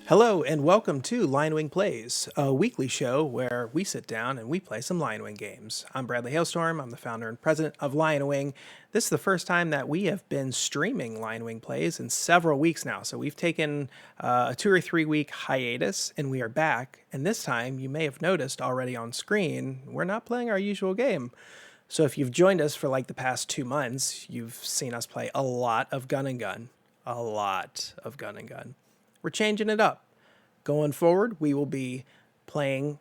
Hello and welcome to LionWing Plays, a weekly show where we sit down and we play some LionWing games. I'm Bradley Hailstorm. I'm the founder and president of LionWing. This is the first time that we have been streaming LionWing Plays in several weeks now. So we've taken a 2 or 3 week hiatus and we are back. And this time, you may have noticed already on screen, we're not playing our usual game. So if you've joined us for like the past 2 months, you've seen us play a lot of Gun and Gun. A lot of Gun and Gun. We're changing it up. Going forward, we will be playing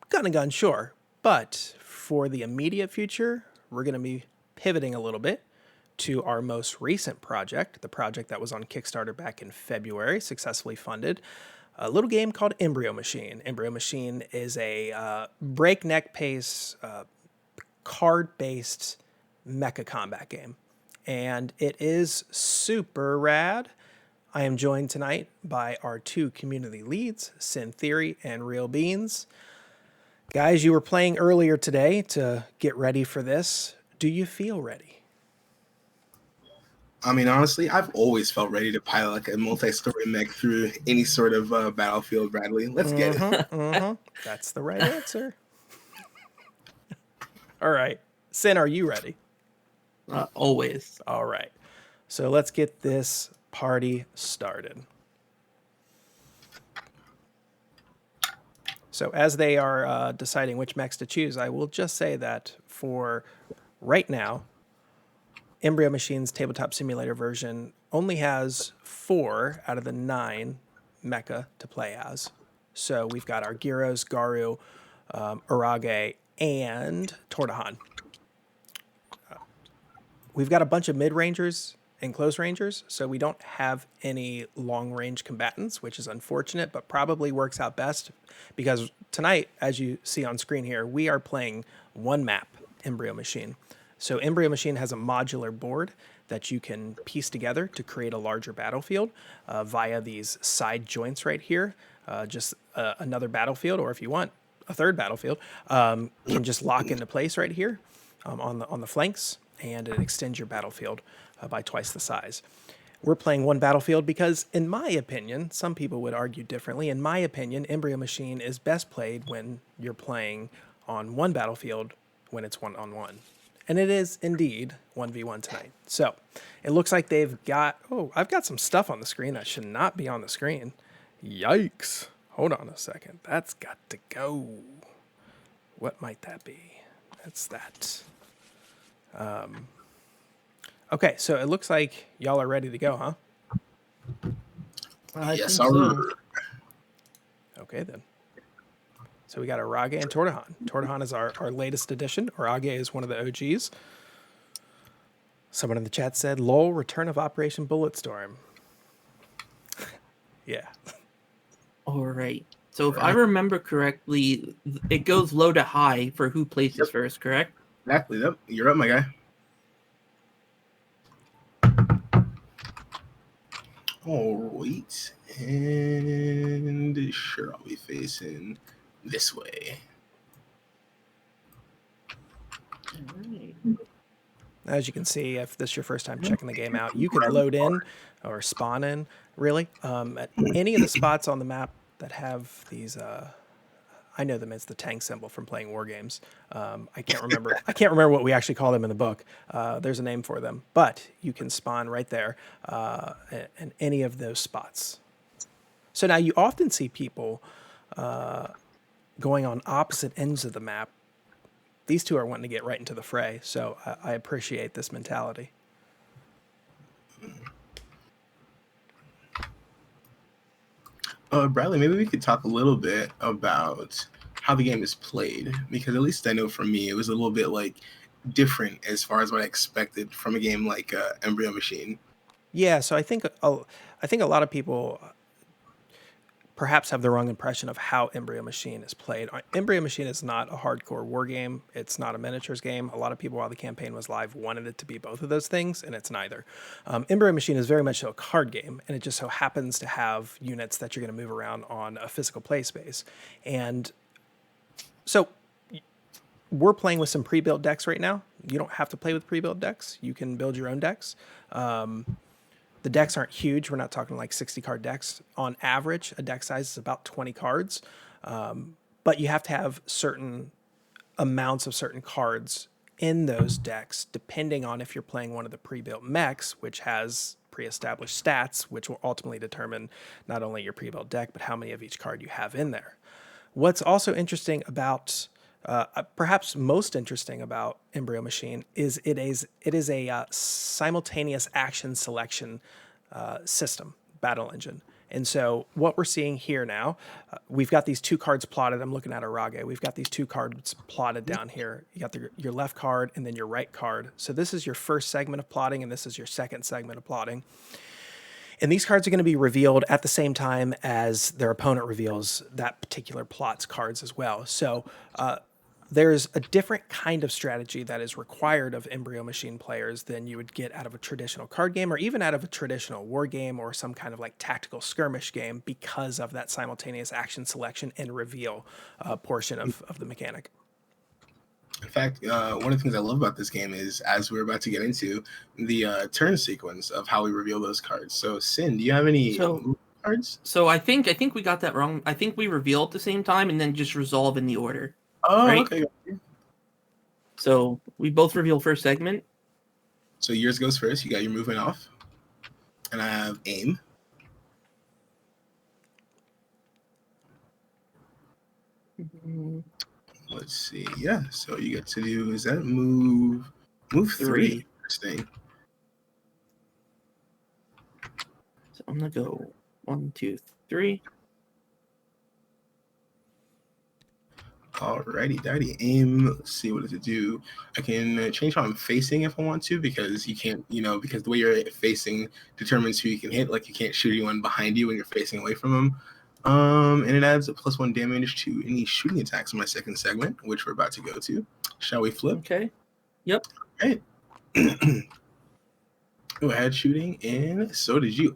Gun and Gun, sure, but for the immediate future, we're going to be pivoting a little bit to our most recent project, the project that was on Kickstarter back in February, successfully funded, a little game called Embryo Machine. Embryo Machine is a breakneck pace, card-based mecha combat game, and it is super rad. I am joined tonight by our 2 community leads, Sin Theory and Real Beans. Guys, you were playing earlier today to get ready for this. Do you feel ready? I mean, honestly, I've always felt ready to pilot like a multi-story mech through any sort of battlefield, Bradley. Let's get it. That's the right answer. All right. Sin, are you ready? Always. All right. So let's get this party started. So as they are deciding which mechs to choose, I will just say that for right now, Embryo Machine's tabletop simulator version only has 4 out of the 9 mecha to play as. So we've got our Gyros, Garu, Urage, and Tordahan. We've got a bunch of mid-rangers and close rangers, so we don't have any long-range combatants, which is unfortunate, but probably works out best because tonight, as you see on screen here, we are playing one map, Embryo Machine. So Embryo Machine has a modular board that you can piece together to create a larger battlefield via these side joints right here. Just another battlefield, or if you want a third battlefield, can just lock into place right here on the flanks, and it extends your battlefield by twice the size. We're playing one battlefield because, in my opinion, some people would argue differently. In my opinion, Embryo Machine is best played when you're playing on one battlefield when it's 1-on-1. And it is indeed 1v1 tonight. So it looks like they've got... Oh, I've got some stuff on the screen that should not be on the screen. Yikes. Hold on a second. That's got to go. What might that be? That's that. Okay, so it looks like y'all are ready to go, huh? Yes, sir. Okay, then. So we got Urage and Tordahan. Tordahan is our latest addition. Urage is one of the OGs. Someone in the chat said, "Lol, return of Operation Bulletstorm." Yeah. All right. So if I remember correctly, it goes low to high for who places first, correct? Exactly. Yep. You're up, my guy. All right. And sure, I'll be facing this way. All right. As you can see, if this is your first time checking the game out, you can load in or spawn in, really, at any of the spots on the map that have these... I know them as the tank symbol from playing war games. I can't remember what we actually call them in the book. There's a name for them, but you can spawn right there in any of those spots. So now you often see people going on opposite ends of the map. These 2 are wanting to get right into the fray, so I appreciate this mentality. Bradley, maybe we could talk a little bit about how the game is played, because at least I know for me, it was a little bit like different as far as what I expected from a game like Embryo Machine. Yeah, so I think a lot of people perhaps have the wrong impression of how Embryo Machine is played. Embryo Machine is not a hardcore war game. It's not a miniatures game. A lot of people, while the campaign was live, wanted it to be both of those things, and it's neither. Embryo Machine is very much so a card game, and it just so happens to have units that you're going to move around on a physical play space. And so we're playing with some pre-built decks right now. You don't have to play with pre-built decks. You can build your own decks. The decks aren't huge. We're not talking like 60 card decks. On average, a deck size is about 20 cards. But you have to have certain amounts of certain cards in those decks, depending on if you're playing one of the pre-built mechs, which has pre-established stats, which will ultimately determine not only your pre-built deck, but how many of each card you have in there. What's also interesting about, perhaps most interesting about Embryo Machine is it is a simultaneous action selection system, battle engine. And so what we're seeing here now, we've got these two cards plotted. I'm looking at Arage. We've got these two cards plotted down here. You got your left card and then your right card. So this is your first segment of plotting, and this is your second segment of plotting. And these cards are going to be revealed at the same time as their opponent reveals that particular plot's cards as well. So there's a different kind of strategy that is required of Embryo Machine players than you would get out of a traditional card game or even out of a traditional war game or some kind of like tactical skirmish game because of that simultaneous action selection and reveal portion of the mechanic. In fact, one of the things I love about this game is, as we're about to get into, the turn sequence of how we reveal those cards. So, Sin, do you have any cards? So I think we got that wrong. I think we reveal at the same time and then just resolve in the order. Oh, right? okay. So we both reveal first segment. So yours goes first. You got your movement off. And I have aim. Let's see. Yeah, so you get to do, is that move three? Interesting. So I'm going to go 1, 2, 3. Alrighty, daddy. Aim. Let's see, what does it do? I can change how I'm facing if I want to, because you can't, because the way you're facing determines who you can hit. Like, you can't shoot anyone behind you when you're facing away from them. And it adds a +1 damage to any shooting attacks in my second segment, which we're about to go to. Shall we flip? Okay. Yep. Right. Go ahead, shooting, and so did you.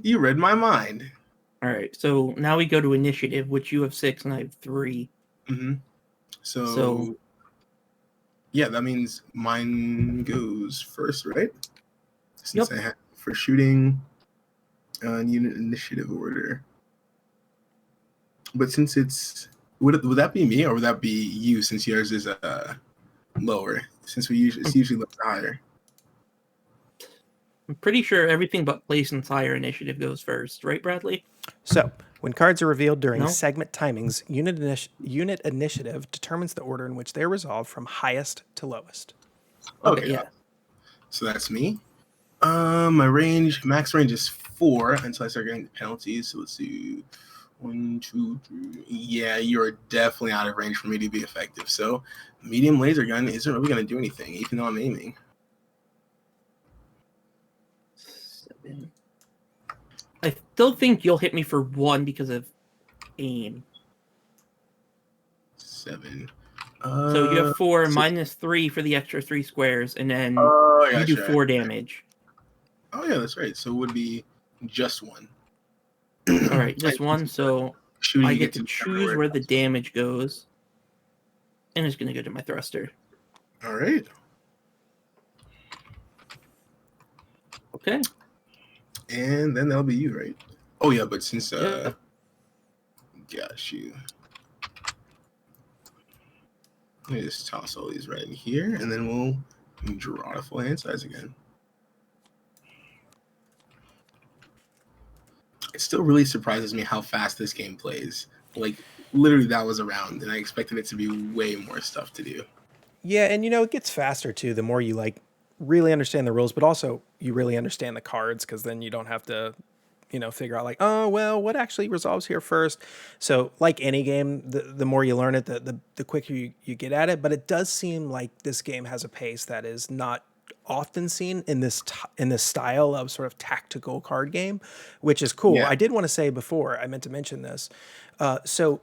You read my mind. All right, so now we go to initiative, which you have 6 and I have 3. Mm-hmm. So yeah, that means mine goes first, right? Since I have for shooting unit initiative order. But since it's would that be me or would that be you? Since yours is lower, since it's usually higher. I'm pretty sure everything but place and higher initiative goes first, right, Bradley? So, when cards are revealed during segment timings, unit initiative determines the order in which they are resolved from highest to lowest. Okay, yeah. So that's me. My max range is 4 until I start getting penalties. So let's see. 1, 2, 3. Yeah, you're definitely out of range for me to be effective. So medium laser gun isn't really going to do anything, even though I'm aiming. 7. I still think you'll hit me for 1 because of aim. 7. So you have 4 minus 3 for the extra 3 squares, and then you do 4 damage. Oh yeah, that's right. So it would be just 1. All right, just 1. So I get to choose where the damage goes, and it's going to go to my thruster. All right. Okay. And then that'll be you, right? Oh yeah, but since gosh, you. Let me just toss all these right in here, and then we'll draw the full hand size again. It still really surprises me how fast this game plays. Like, literally, that was around, and I expected it to be way more stuff to do. Yeah, and it gets faster too the more you really understand the rules, but also you really understand the cards, because then you don't have to figure out oh, well, what actually resolves here first. So like any game, the more you learn it, the quicker you get at it. But it does seem like this game has a pace that is not often seen in this style of sort of tactical card game, which is cool. Yeah. I did want to say before, I meant to mention this. So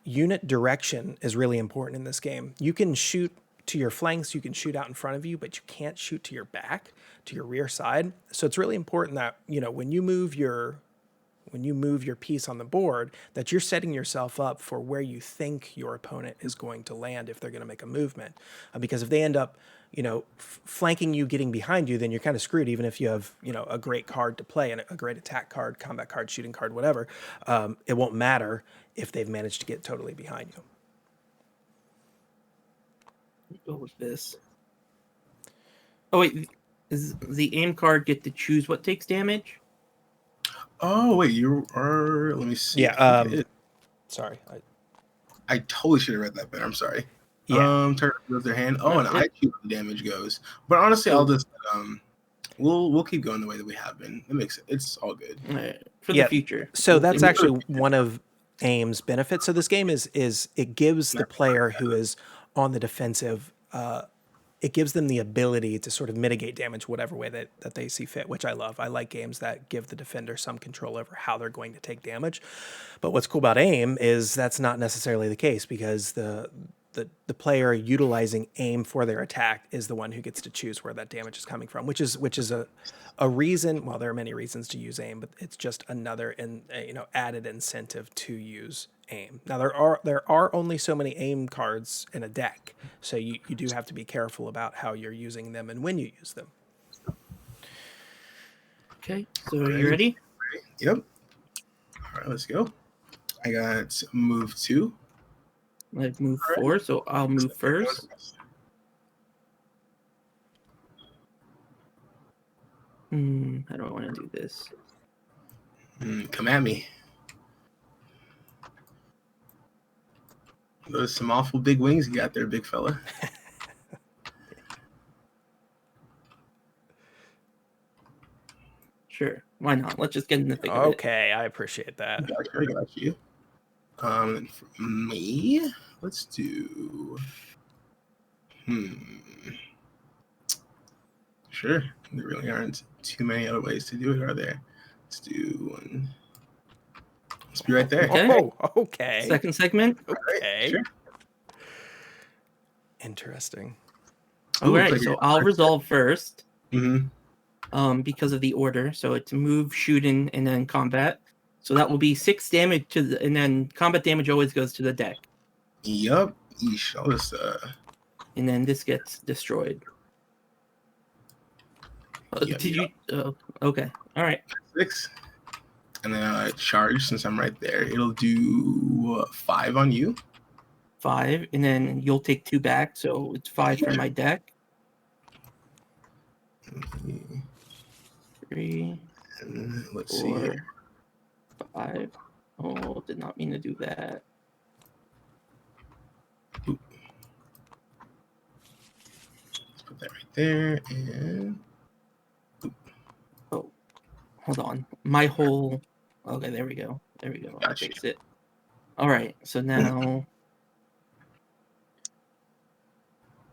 unit direction is really important in this game. You can shoot to your flanks, you can shoot out in front of you, but you can't shoot to your back, to your rear side. So it's really important that, when you move your when you move your piece on the board, that you're setting yourself up for where you think your opponent is going to land if they're going to make a movement. Because if they end up, flanking you, getting behind you, then you're kind of screwed, even if you have, a great card to play and a great attack card, combat card, shooting card, whatever. It won't matter if they've managed to get totally behind you. Go with this. Oh, wait. Does the aim card get to choose what takes damage? Oh, wait. You are. Let me see. Yeah. Sorry. I totally should have read that better. I'm sorry. Yeah. Turn with their hand. Oh, and I choose where the damage goes. But honestly, I'll just we'll keep going the way that we have been. It makes it. It's all good. Right. For the future. So that's actually one of aim's benefits. So this game is it gives the player who is on the defensive, it gives them the ability to sort of mitigate damage whatever way that they see fit, which I love. I like games that give the defender some control over how they're going to take damage. But what's cool about aim is that's not necessarily the case, because the player utilizing aim for their attack is the one who gets to choose where that damage is coming from, which is a reason. Well, there are many reasons to use aim, but it's just another added incentive to use aim. Now there are only so many aim cards in a deck, so you do have to be careful about how you're using them and when you use them. Okay, so are you ready? Yep. All right, let's go. I got move 2. I've moved 4, so I'll move first. How do I want to do this? Come at me. Those some awful big wings you got there, big fella. Sure, why not? Let's just get in the thick of it. Okay, I appreciate that. I got you. For me, let's do. Sure. There really aren't too many other ways to do it, are there? Let's do one. Let's be right there. Okay. Oh, okay. Second segment. Okay. Sure. Interesting. All right, so I'll resolve first. Mm-hmm. Because of the order. So it's move, shooting, and then combat. So that will be 6 damage and then combat damage always goes to the deck. Yep. Yeesh. I'll just, And then this gets destroyed. Did you? Okay. All right. 6. And then charge, since I'm right there. It'll do 5 on you. 5, and then you'll take 2 back. So it's 5 for my deck. 3. And let's 4, see here. 5. Oh, did not mean to do that. Oop. Let's put that right there. And oh, hold on. My whole. Okay, there we go. There we go. I'll fix it. All right. So now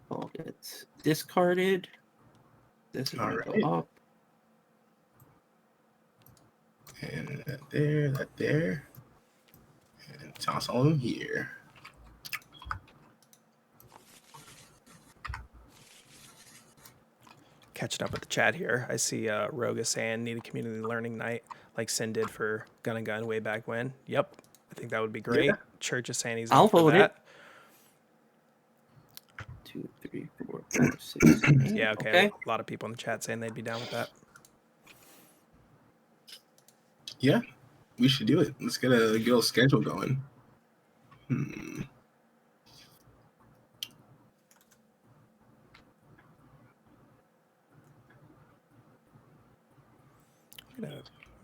all gets discarded. This is going to go up. And that there. And toss all of them here. Catching up with the chat here. I see Rogue is saying need a community learning night like Sin did for Gun and Gun way back when. Yep. I think that would be great. Yeah. Church is saying he's I'll in for vote that. 2, 3, 4, 5, 6, 7. Yeah, okay. A lot of people in the chat saying they'd be down with that. Yeah, we should do it. Let's get a good old schedule going. I'm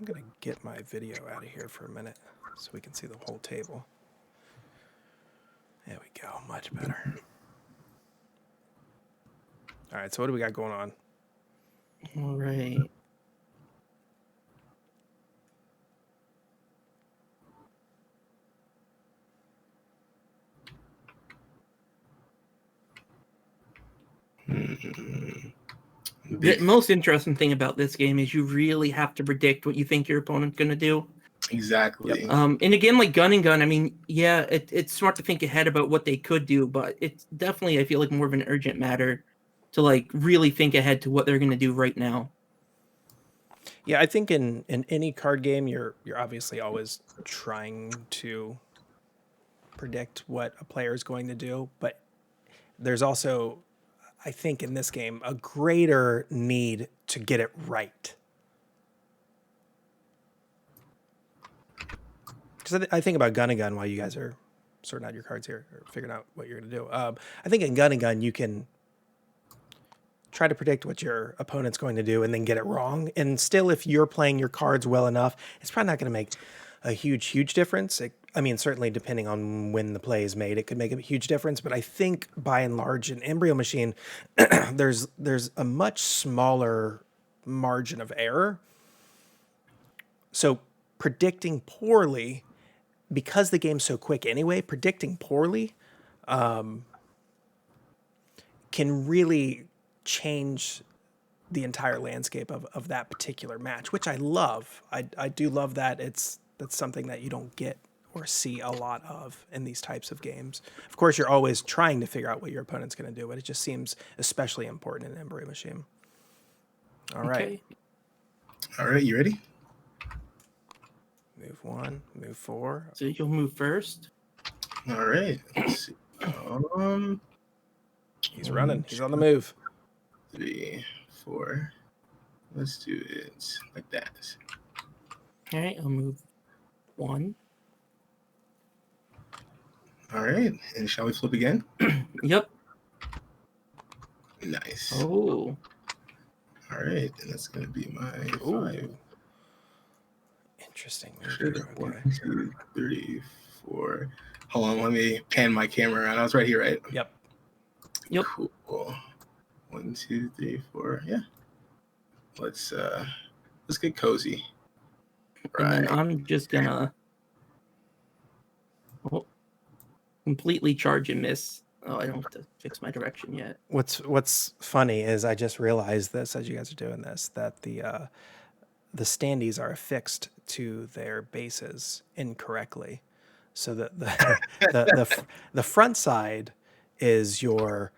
gonna get my video out of here for a minute so we can see the whole table. There we go, much better. All right, so what do we got going on? All right. The most interesting thing about this game is you really have to predict what you think your opponent's going to do. Exactly. And again, like Gun and Gun, I mean, yeah, it's smart to think ahead about what they could do, but it's definitely, I feel like, more of an urgent matter to like really think ahead to what they're going to do right now. Yeah, I think in any card game, you're obviously always trying to predict what a player is going to do, but there's also, I think, in this game, a greater need to get it right. Because I think about Gun and Gun while you guys are sorting out your cards here or figuring out what you're going to do. I think in Gun and Gun, you can try to predict what your opponent's going to do and then get it wrong. And still, if you're playing your cards well enough, it's probably not going to make a huge difference. I mean, certainly depending on when the play is made, it could make a huge difference. But I think by and large, in Embryo Machine, there's a much smaller margin of error. So predicting poorly, because the game's so quick anyway, predicting poorly can really change the entire landscape of that particular match, which I love. I do love that. That's something that you don't get or see a lot of in these types of games. Of course, you're always trying to figure out what your opponent's going to do, but it just seems especially important in Embryo Machine. All right. Okay. All right, you ready? Move 1, move 4. So you'll move first. All right. Let's see. He's running. He's on the move. 3, 4. Let's do it like that. All right, I'll move 1. All right, and shall we flip again? Yep. Nice. Oh. All right, and that's gonna be my Ooh. 5. Interesting. Sure. Okay. 1, 2, 3, 4. Hold on, let me pan my camera around. I was right here, right? Yep. Yep. Cool. 1, 2, 3, 4. Yeah. Let's get cozy. And then Right. I'm just gonna completely charge and miss. Oh, I don't have to fix my direction yet. What's funny is I just realized this as you guys are doing this, that the standees are affixed to their bases incorrectly. So the front side is your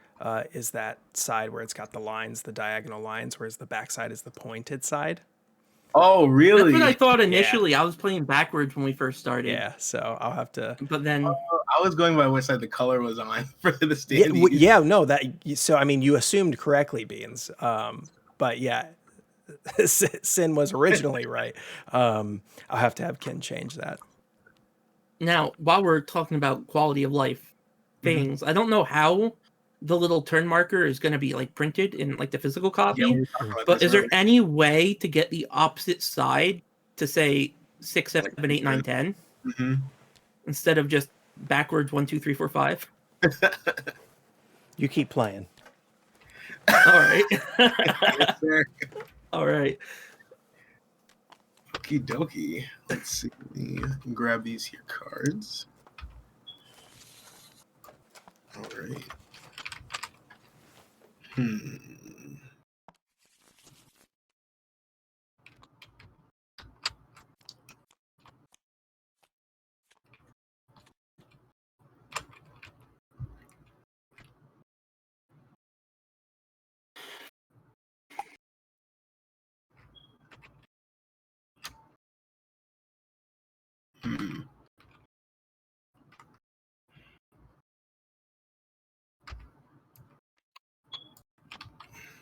is that side where it's got the lines, the diagonal lines, whereas the back side is the pointed side. Oh, really? That's what I thought initially. Yeah. I was playing backwards when we first started. Yeah, so I'll have to. But then I was going by which side the color was on for the standees. Yeah, no, that. So I mean, you assumed correctly, Beans. But yeah, Sin was originally right. I'll have to have Ken change that. Now, while we're talking about quality of life things, I don't know how the little turn marker is going to be like printed in like the physical copy, but is there any way to get the opposite side to say 6, 7, 8, 9, 10 instead of just backwards 1, 2, 3, 4, 5? You keep playing. All right. All right. Okie dokie. Let's see. I can grab these here cards. All right.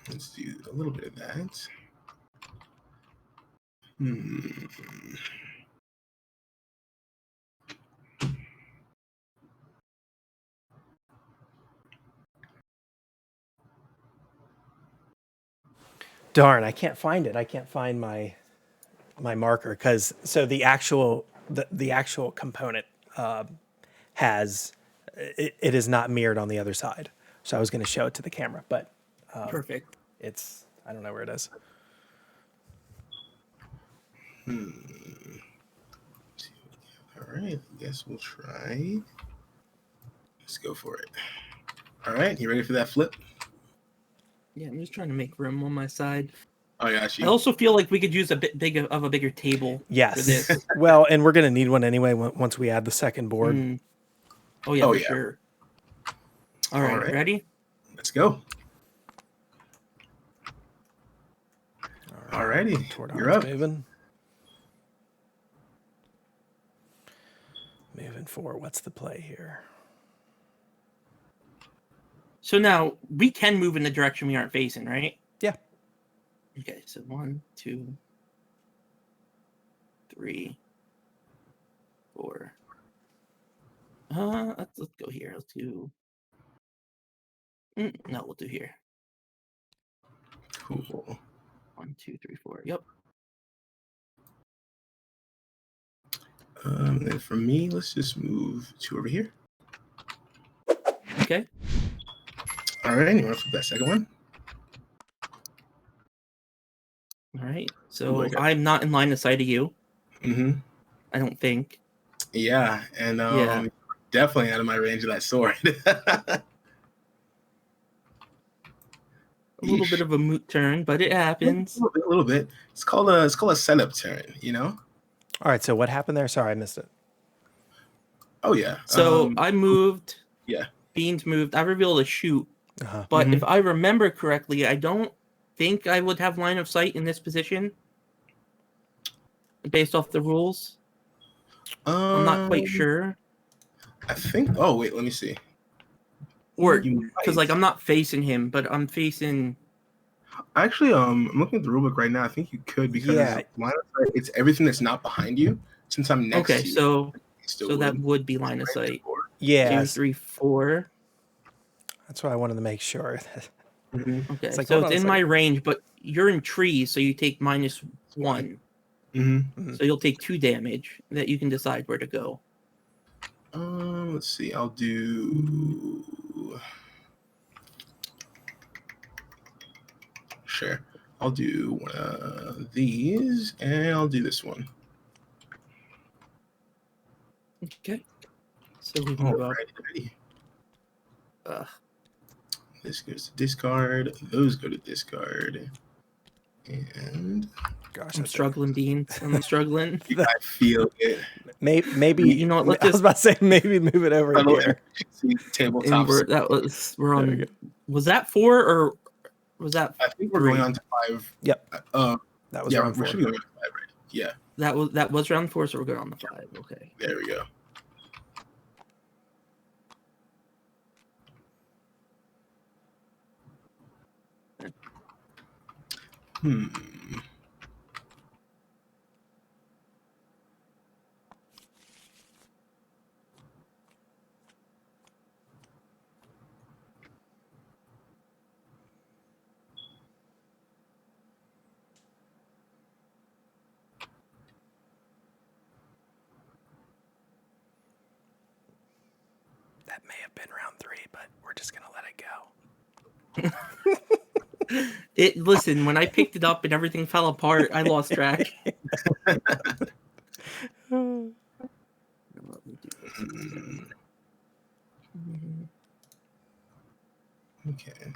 Let's do a little bit of that. Darn, I can't find it. I can't find my marker because so the actual component has it is not mirrored on the other side. So I was going to show it to the camera, but Perfect. It's I don't know where it is. All right, I guess we'll try. Let's go for it. All right, you ready for that flip? Yeah, I'm just trying to make room on my side. Oh, yeah, I also feel like we could use a bit bigger table. Yes. For this. Well, and we're going to need one anyway once we add the second board. Oh, yeah, for sure. All right, ready? Let's go. Alrighty, you're Tordon's up. Moving forward. What's the play here? So now we can move in the direction we aren't facing, right? Yeah. Okay, so 1, 2, 3, 4. Let's go here. Let's do. No, we'll do here. Cool. 1, 2, 3, 4. Yep. And for me, let's just move 2 over here. Okay. All right, you want to flip that second one? All right. So I'm not in line of sight of you. Mm-hmm. I don't think. Yeah, and Yeah. definitely out of my range of that sword. A little bit of a moot turn, but it happens. A little bit. It's called a setup turn, you know. All right. So what happened there? Sorry, I missed it. Oh yeah. So I moved. Yeah. Beans moved. I revealed a shoot. Uh-huh. But if I remember correctly, I don't think I would have line of sight in this position based off the rules. I'm not quite sure. I think. Oh wait, let me see. Or because like I'm not facing him, but I'm facing. Actually, I'm looking at the rulebook right now. I think you could because line of sight, it's everything that's not behind you. Since I'm next to you. Okay, so that would be line of sight. Yeah. 2, 3, 4. That's what I wanted to make sure. Okay, It's like, so it's in my range, but you're in trees, so you take -1. So you'll take 2 damage that you can decide where to go. Let's see. I'll do. Sure. I'll do one of these, and I'll do this one. Okay. So we move up. This goes to discard. Those go to discard. And gosh, I'm struggling, Beans. I'm struggling. I feel it. Maybe you know what? I was about to say maybe move it over here. Tabletop. We're on. Was that 4 or was that? I think we're 3? going on to 5. Yep. That was round 4. We should be going on to 5, right? Yeah. That was round 4, so we're going on the 5. Okay. There we go. That may have been round 3, but we're just gonna let it go. Listen, when I picked it up and everything fell apart, I lost track. Okay.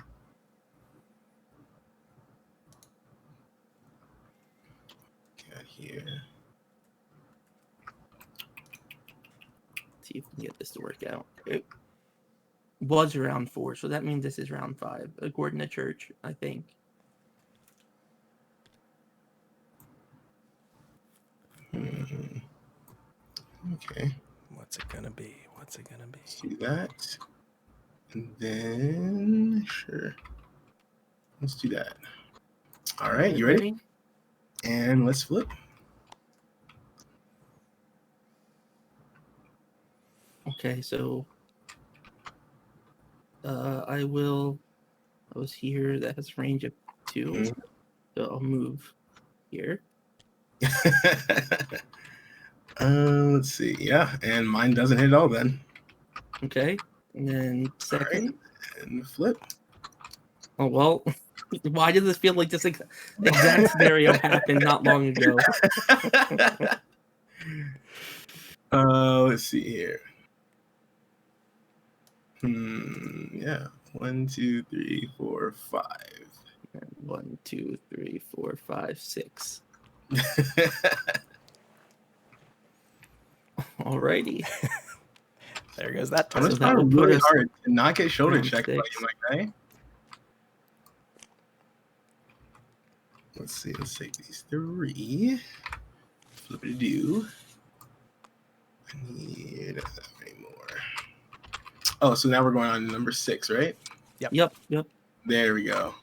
Got here. See if we can get this to work out. It was round 4, so that means this is round 5, according to church, I think. Okay. What's it gonna be? Let's do that. And then sure. Let's do that. All right, you ready? And let's flip. Okay, so I was here. That has range of 2, so I'll move here. Let's see. Yeah, and mine doesn't hit at all then. Okay, and then second. Right. And flip. Oh, well, why does this feel like this exact scenario happened not long ago? Let's see here. Yeah. 1, 2, 3, 4, 5. 1, 2, 3, 4, 5, 6. Alrighty. There goes that. I'm just trying really hard to not get shoulder checked by you, my guy. Let's see. Let's take these 3. Flip it do. I need that many more. Oh, so now we're going on to number 6, right? Yep. There we go.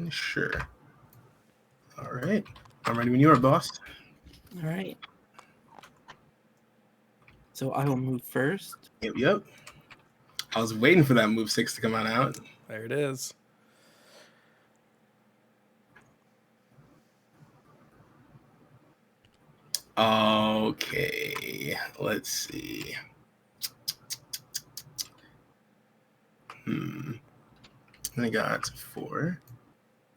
Sure. All right. I'm ready when you are, boss. All right. So I will move first. Yep. I was waiting for that move 6 to come on out. There it is. Okay. Let's see. I got 4.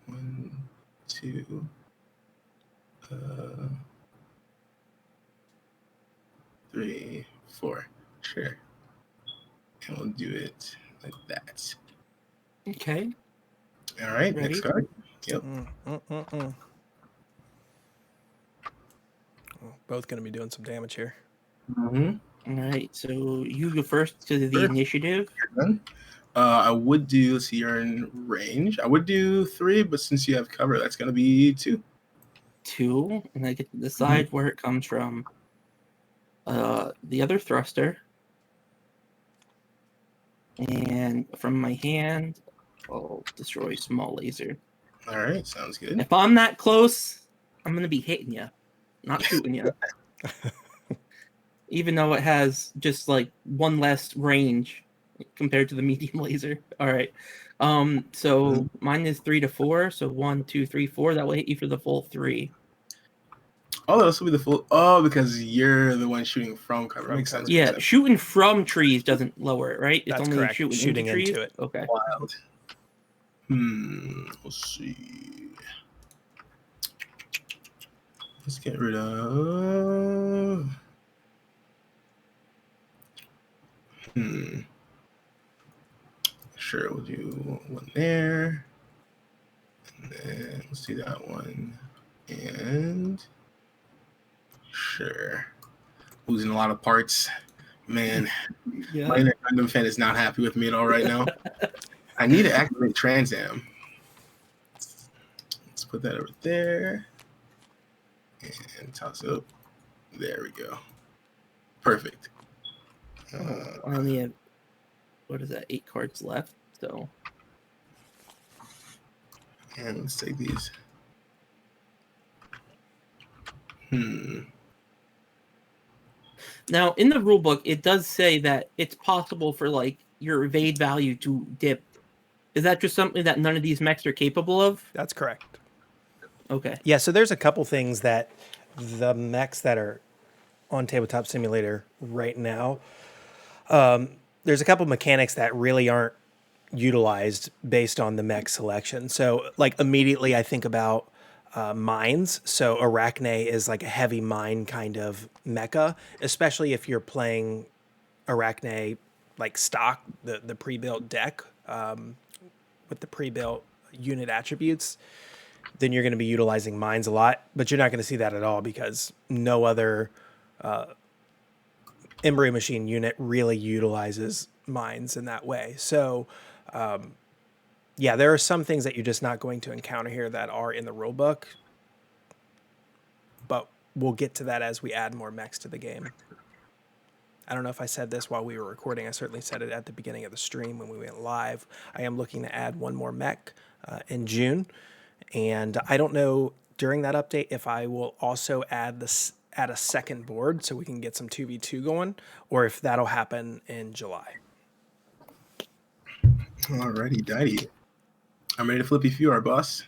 1, 2. 3, 4. Sure. And we'll do it like that. Okay. All right. Ready? Next card. Yep. Both going to be doing some damage here. Mm-hmm. All right. So you go first to the initiative. I would do, let's see, you're in range. I would do 3, but since you have cover, that's going to be 2. 2, and I get to decide where it comes from. The other thruster. And from my hand, I'll destroy small laser. All right. Sounds good. If I'm that close, I'm going to be hitting you, not shooting you. Even though it has just like 1 less range compared to the medium laser. All right. So mine is 3 to 4. So 1, 2, 3, 4. That will hit you for the full 3. Oh, this will be the full. Oh, because you're the one shooting from cover. Makes sense. Yeah, shooting from trees doesn't lower it, right? It's That's only correct. shooting into trees. Into it. Okay. Wild. Let's see. Let's get rid of. Sure, we'll do 1 there. And then let's do that one. And sure. Losing a lot of parts. Man, Yeah. my inner Gundam fan is not happy with me at all right now. I need to activate Trans Am. Let's put that over there. And toss it up. There we go. Perfect. I only have, what is that, 8 cards left. So. And let's take these. Now, in the rulebook, it does say that it's possible for like your evade value to dip. Is that just something that none of these mechs are capable of? That's correct. Okay. Yeah, so there's a couple things that the mechs that are on Tabletop Simulator right now, there's a couple mechanics that really aren't utilized based on the mech selection. So, like, immediately I think about mines. So Arachne is like a heavy mine kind of mecha, especially if you're playing Arachne like stock, the pre-built deck with the pre-built unit attributes. Then you're going to be utilizing mines a lot, but you're not going to see that at all because no other Embryo Machine unit really utilizes mines in that way. So, yeah, there are some things that you're just not going to encounter here that are in the rulebook, but we'll get to that as we add more mechs to the game. I don't know if I said this while we were recording. I certainly said it at the beginning of the stream when we went live. I am looking to add 1 more mech in June. And I don't know during that update if I will also add a second board so we can get some 2v2 going, or if that'll happen in July. Alrighty, Daddy. I'm ready to flip if you are, boss.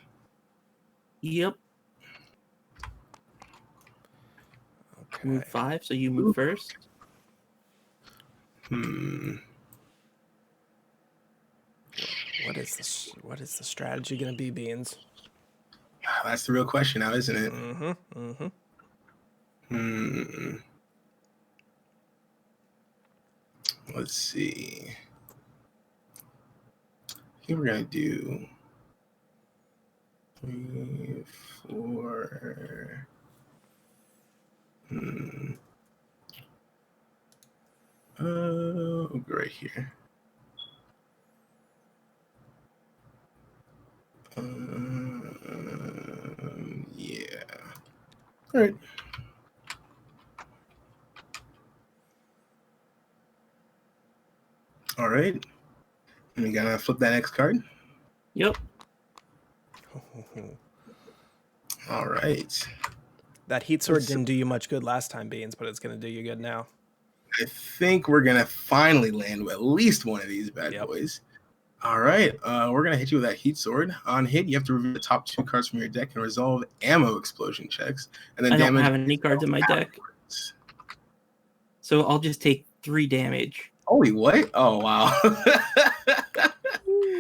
Yep. Okay. Move 5, so you move first. What is this? What is the strategy going to be, Beans? That's the real question now, isn't it? Let's see. I think we're going to do 3, 4. We'll go right here. Yeah. All right. All right. And we gotta flip that next card. Yep. All right. That heat sword didn't do you much good last time, Beans, but it's going to do you good now. I think we're gonna finally land with at least one of these bad boys. All right. We're gonna hit you with that heat sword. On hit, you have to reveal the top 2 cards from your deck and resolve ammo explosion checks. And then I don't damage have any cards in my deck, so I'll just take 3 damage. Holy what? Oh wow.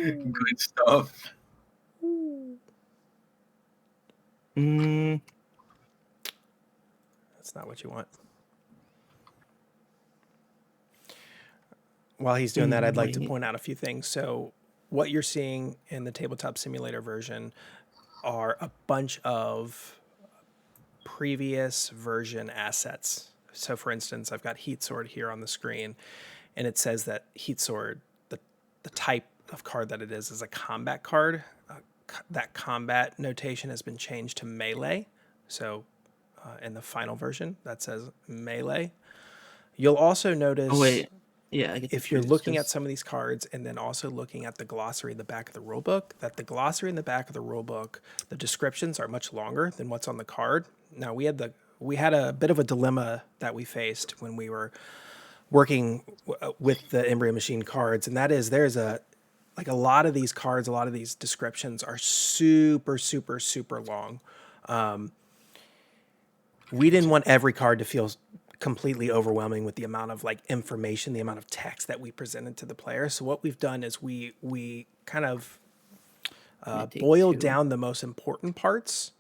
Good stuff. That's not what you want. While he's doing that, I'd like to point out a few things. So what you're seeing in the Tabletop Simulator version are a bunch of previous version assets. So for instance, I've got Heat Sword here on the screen, and it says that Heat Sword, the type of card that it is a combat card. That combat notation has been changed to melee. So in the final version, that says melee. You'll also notice... Oh, wait. Yeah, if you're looking at some of these cards and then also looking at the glossary in the back of the rulebook, that the glossary in the back of the rulebook, the descriptions are much longer than what's on the card. Now, we had a bit of a dilemma that we faced when we were working with the Embryo Machine cards, and that is there's a lot of these cards, a lot of these descriptions are super, super, super long. We didn't want every card to feel completely overwhelming with the amount of information, the amount of text that we presented to the player. So what we've done is we kind of boiled down the most important parts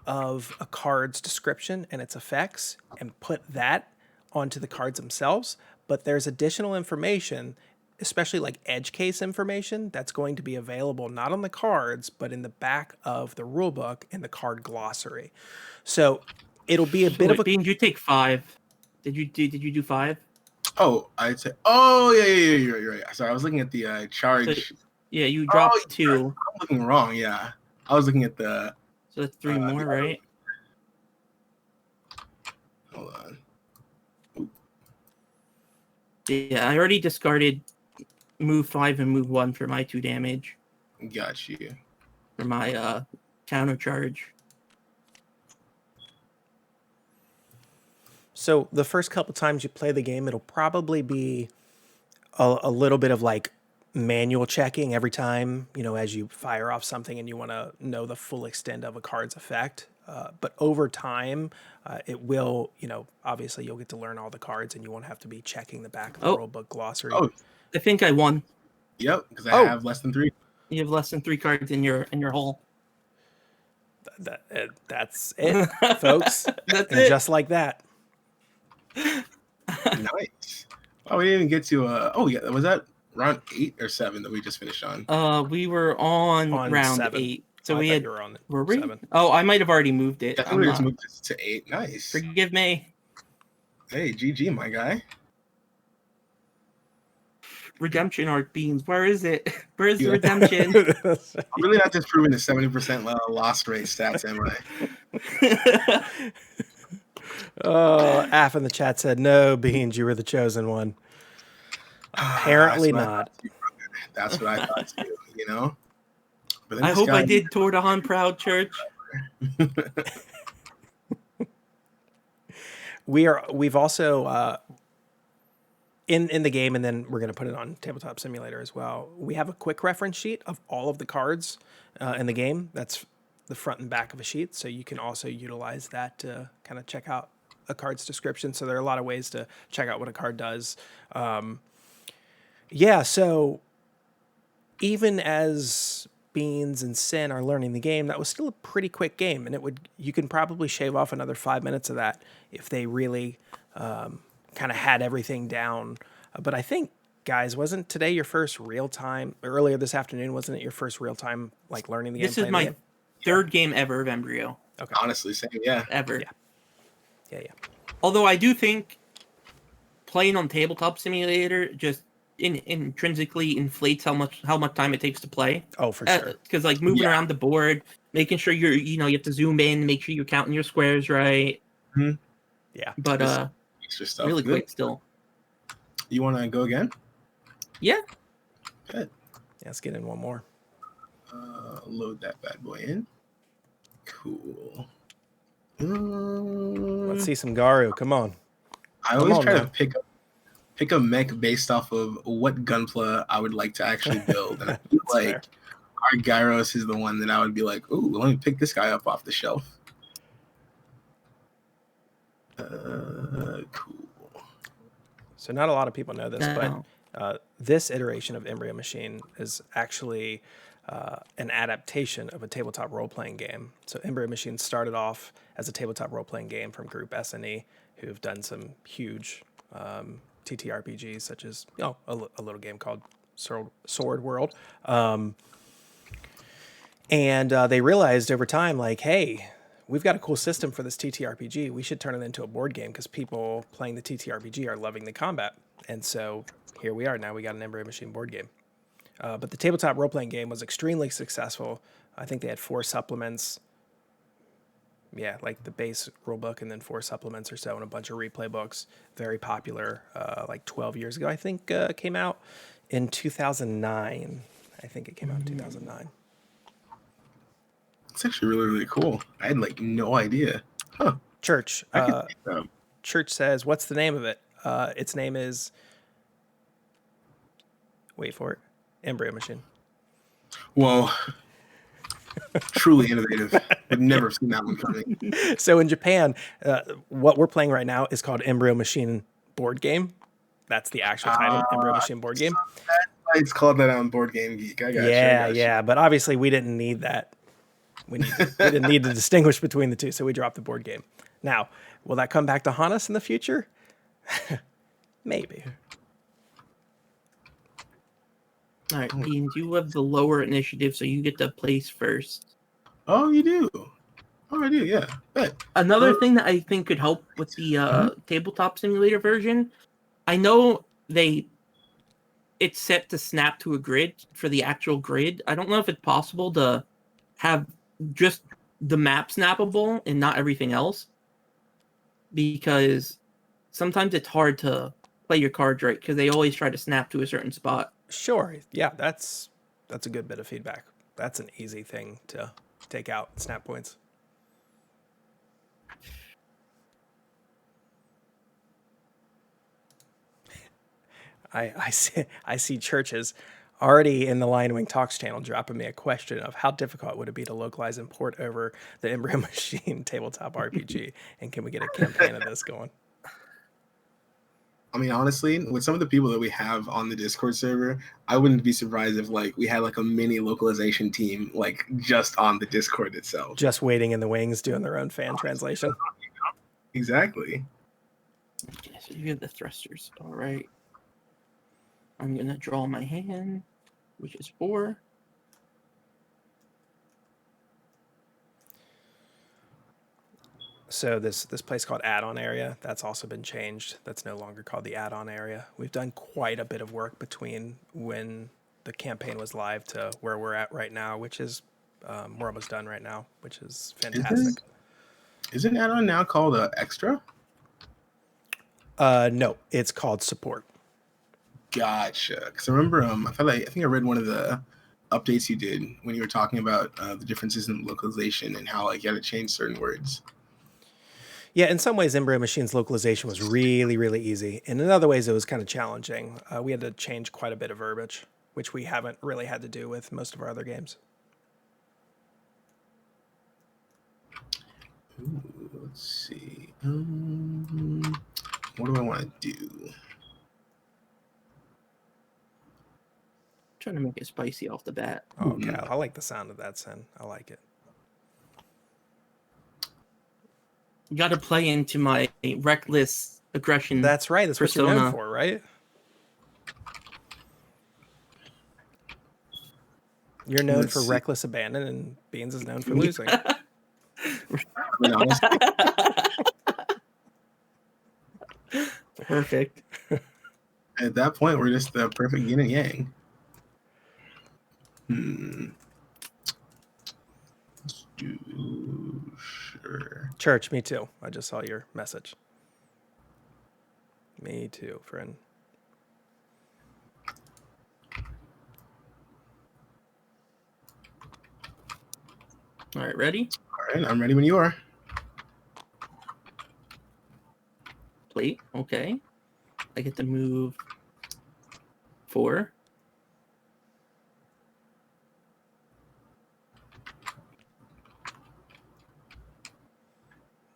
of a card's description and its effects and put that onto the cards themselves. But there's additional information, especially edge case information, that's going to be available not on the cards, but in the back of the rulebook in the card glossary. So it'll be a bit of a... Beans, you take 5. Did you do 5? Oh, I'd say. Oh yeah, you're right. Sorry, I was looking at the charge. So, yeah, you dropped 2. I'm looking wrong. Yeah, I was looking at the. So that's 3 more, right? Hold on. Yeah, I already discarded move 5 and move 1 for my 2 damage. Got you. For my counter charge. So the first couple times you play the game, it'll probably be a little bit of manual checking every time, as you fire off something and you want to know the full extent of a card's effect. But over time, it will, obviously you'll get to learn all the cards and you won't have to be checking the back of the rulebook glossary. Oh, I think I won. Yep, because I have less than 3. You have less than 3 cards in your hull. That's it, folks. That's and it. Just like that. Nice. Oh, we didn't even get to. Oh, yeah. Was that round 8 or 7 that we just finished on? We were on round 7. 8. So we had. You were on Were we? 7. Oh, I might have already moved it. I think we just moved it to 8. Nice. Forgive me. Hey, GG, my guy. Redemption arc, Beans. Where is it? Where's the redemption? I'm really not just proving the 70% loss rate stats, am I? Af in the chat said, no, Beans, you were the chosen one. Apparently not. That's what I thought too, But I hope I did Tour de Han proud, Church. We've also in the game, and then we're going to put it on Tabletop Simulator as well. We have a quick reference sheet of all of the cards in the game. That's the front and back of a sheet, so you can also utilize that to kind of check out a card's description. So there are a lot of ways to check out what a card does. So even as Beans and Sin are learning the game, that was still a pretty quick game, and you can probably shave off another 5 minutes of that if they really kind of had everything down. But I think, guys, wasn't today your first real time? Earlier this afternoon, wasn't it your first real time like learning the game? This is my third game ever of Embryo. Okay. Honestly, same, yeah. Ever. Yeah. Although I do think playing on Tabletop Simulator just intrinsically inflates how much time it takes to play. Oh, for sure. Because like moving around the board, making sure you have to zoom in, make sure you're counting your squares right. Mm-hmm. Yeah. But extra stuff. Really quick still. You want to go again? Yeah. Good. Yeah, let's get in one more. Load that bad boy in. Cool. Let's see some Garu. Come on. I always try to pick a mech based off of what gunpla I would like to actually build. And I feel like fair. our Gyros is the one that I would be like, ooh, let me pick this guy up off the shelf. Cool. So not a lot of people know this, but this iteration of Embryo Machine is actually an adaptation of a tabletop role-playing game. So Embryo Machine started off as a tabletop role-playing game from Group S&E, who've done some huge TTRPGs, such as a little game called Sword World. And they realized over time, like, hey, we've got a cool system for this TTRPG. We should turn it into a board game because people playing the TTRPG are loving the combat. And so here we are. Now we got an Embryo Machine board game. But the tabletop role-playing game was extremely successful. I think they had 4 supplements. Yeah, like the base rulebook and then 4 supplements or so and a bunch of replay books. Very popular, like 12 years ago, I think, came out in 2009. I think it came out in 2009. It's actually really, really cool. I had like no idea. Huh. Church. Church says, what's the name of it? Its name is, wait for it, Embryo Machine. Whoa. Truly innovative. I've never seen that one coming. So in Japan, what we're playing right now is called Embryo Machine Board Game. That's the actual title, Embryo Machine Board Game. It's called that on Board Game Geek. I got you. Yeah. But obviously we didn't need that. We didn't need to distinguish between the two, so we dropped the board game. Now, will that come back to haunt us in the future? Maybe. All right, Beans, you have the lower initiative, so you get to place first. Oh, you do? Oh, I do, yeah. Bet. Another thing that I think could help with the tabletop simulator version, I know it's set to snap to a grid for the actual grid. I don't know if it's possible to have just the map snappable and not everything else, because sometimes it's hard to play your cards right because they always try to snap to a certain spot. Sure. Yeah, that's a good bit of feedback. That's an easy thing to take out, snap points. I see Churches already in the LionWing Talks channel dropping me a question of how difficult would it be to localize and port over the Embryo Machine tabletop RPG, and can we get a campaign of this going? I mean, honestly, with some of the people that we have on the Discord server, I wouldn't be surprised if like we had like a mini localization team like just on the Discord itself. Just waiting in the wings doing their own fan translation. Exactly. Okay, so you have the thrusters. All right. I'm going to draw my hand, which is 4. So this place called add-on area, that's also been changed. That's no longer called the add-on area. We've done quite a bit of work between when the campaign was live to where we're at right now, which is we're almost done right now, which is fantastic. Isn't add-on now called extra? No, it's called support. Gotcha. Because I remember, I think I read one of the updates you did when you were talking about the differences in localization and how like you had to change certain words. Yeah, in some ways, Embryo Machine's localization was really, really easy. And in other ways, it was kind of challenging. We had to change quite a bit of verbiage, which we haven't really had to do with most of our other games. Ooh, let's see. What do I want to do? trying to make it spicy off the bat. Okay, I like the sound of that, Sen. I like it. You got to play into my reckless aggression. That's right. That's persona. what you're known for, right? You're known for reckless abandon, and Beans is known for losing. Perfect. At that point, we're just the perfect yin and yang. Let's do sure. Church, me too. I just saw your message. Me too, friend. All right, ready? All right, I'm ready when you are. Plate. Okay. I get to move 4.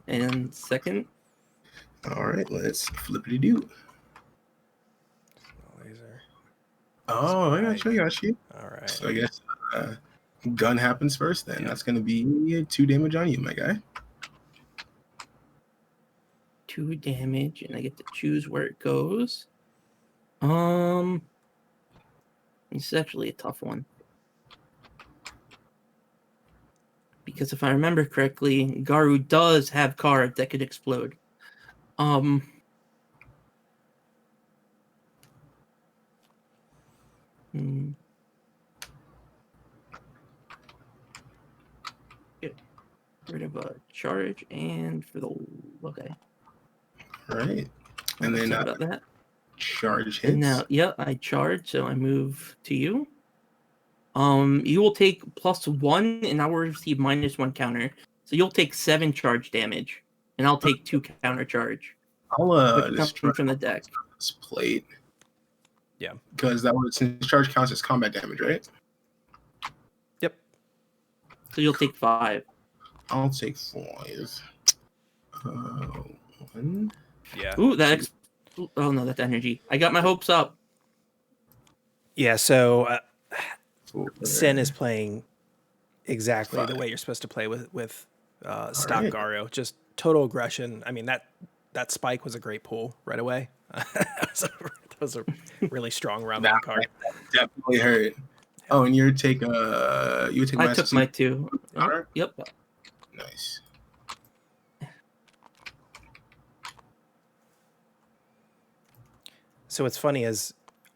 And second. All right, let's flippity do. Laser. Oh, I got you. All right. So I guess gun happens first. Then that's gonna be 2 damage on you, my guy. 2 damage, and I get to choose where it goes. This is actually a tough one. Because if I remember correctly, Garu does have cards that could explode. Get rid of a charge, and for the okay. All right, and then about that. Charge hits. And now, yeah, I charge, so I move to you. You will take +1, and I will receive -1 counter. So you'll take 7 charge damage, and I'll take 2 counter charge. I'll destroy from the deck. This plate. Yeah, because that was since charge counts as combat damage, right? Yep. So you'll take 5. I'll take 5. 1. Yeah. Ooh, oh no, that's energy. I got my hopes up. Yeah. So Sin is playing exactly the way you're supposed to play with stock Garu. Just total aggression. I mean that spike was a great pull right away. That was a really strong round card. Definitely hurt. Oh, and you take I took my 2. Oh, yep. Nice. So what's funny is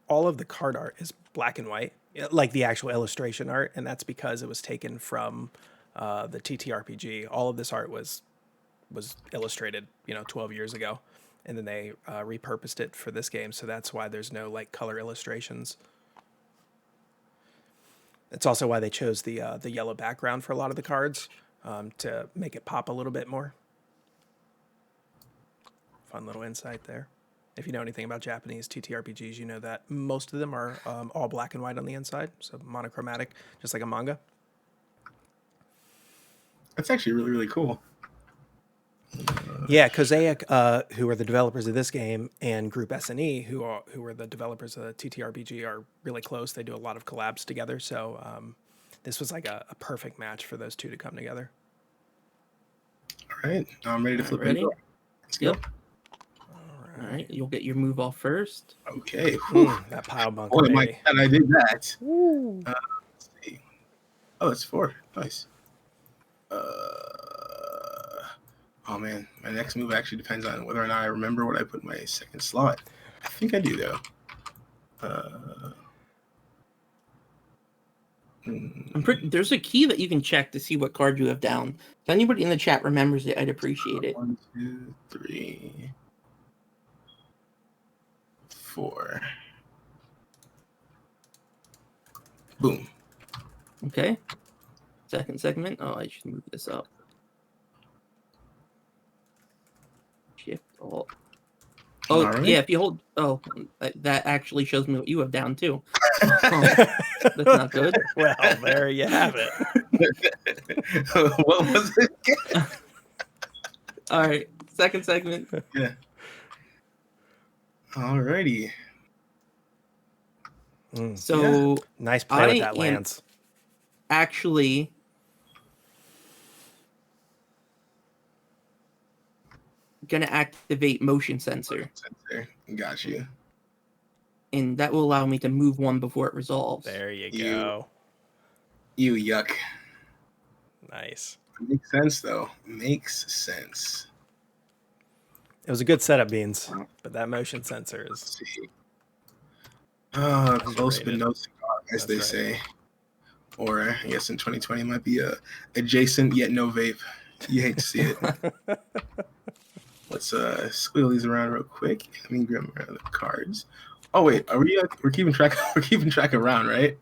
all of the card art is black and white, like the actual illustration art, and that's because it was taken from the TTRPG. All of this art was illustrated, 12 years ago, and then they repurposed it for this game. So that's why there's no like color illustrations. It's also why they chose the yellow background for a lot of the cards to make it pop a little bit more. Fun little insight there. If you know anything about Japanese TTRPGs, you know that most of them are all black and white on the inside, so monochromatic, just like a manga. That's actually really, really cool. Yeah, Kosaic, who are the developers of this game, and Group S&E, who are the developers of the TTRPG, are really close. They do a lot of collabs together, so this was like a perfect match for those two to come together. All right, now I'm ready to flip it. Let's go. All right, you'll get your move off first. Okay. That pile bunker. Oh my god, I did that. Let's see. Oh, it's 4. Nice. Oh man, my next move actually depends on whether or not I remember what I put in my second slot. I think I do though. There's a key that you can check to see what card you have down. If anybody in the chat remembers it, I'd appreciate it. 1, 2, 3, 4. Boom. Okay. Second segment. Oh, I should move this up. Shift Alt. Oh, right. Yeah, if you hold... Oh, that actually shows me what you have down, too. That's not good. Well, there you have it. What was it again? All right. Second segment. Yeah. Alrighty. So nice play with that lance. Actually gonna activate motion sensor. Got you. And that will allow me to move one before it resolves. There you go. You yuck. Nice. Makes sense though. Makes sense. It was a good setup, Beans, but that motion sensor is close but underrated. no cigar, as they say. Or I guess in 2020 it might be a adjacent yet no vape. You hate to see it. Let's squiggle these around real quick. Let me grab around the cards. Oh wait, are we? We're keeping track. We're keeping track of round, right?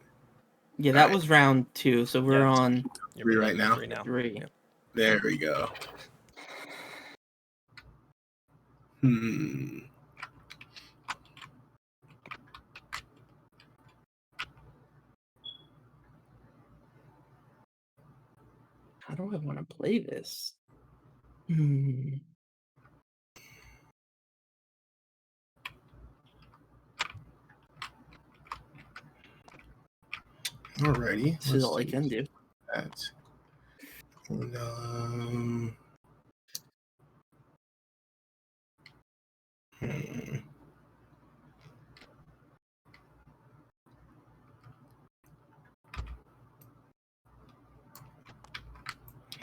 Yeah, that was round 2, so we're on 3 right now. 3. Yep. There we go. How do I want to play this? Alrighty. This is all I can do. That. And,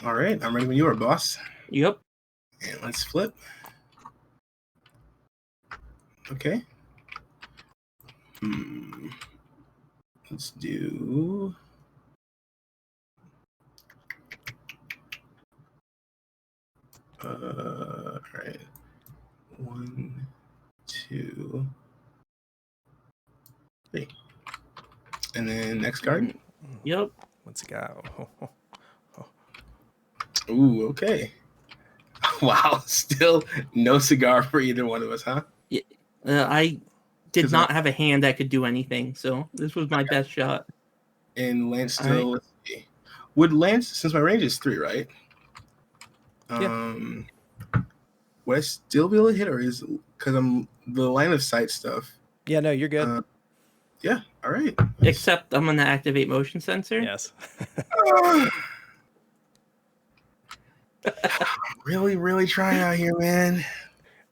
All right, I'm ready when you are, boss. Yep. And let's flip. Okay. Let's do. All right. 1, 2, 3. And then next card. Yep. Let's go. Ooh, okay. Wow, still no cigar for either one of us, huh? Yeah, I did not have a hand that could do anything, so this was my best shot. And Lance still. Let's see. Would Lance, since my range is 3, right? Would I still be able to hit, or is because I'm the line of sight stuff? Yeah, no, you're good. Yeah, all right. Nice. Except I'm gonna activate motion sensor. Yes. Really trying out here, man.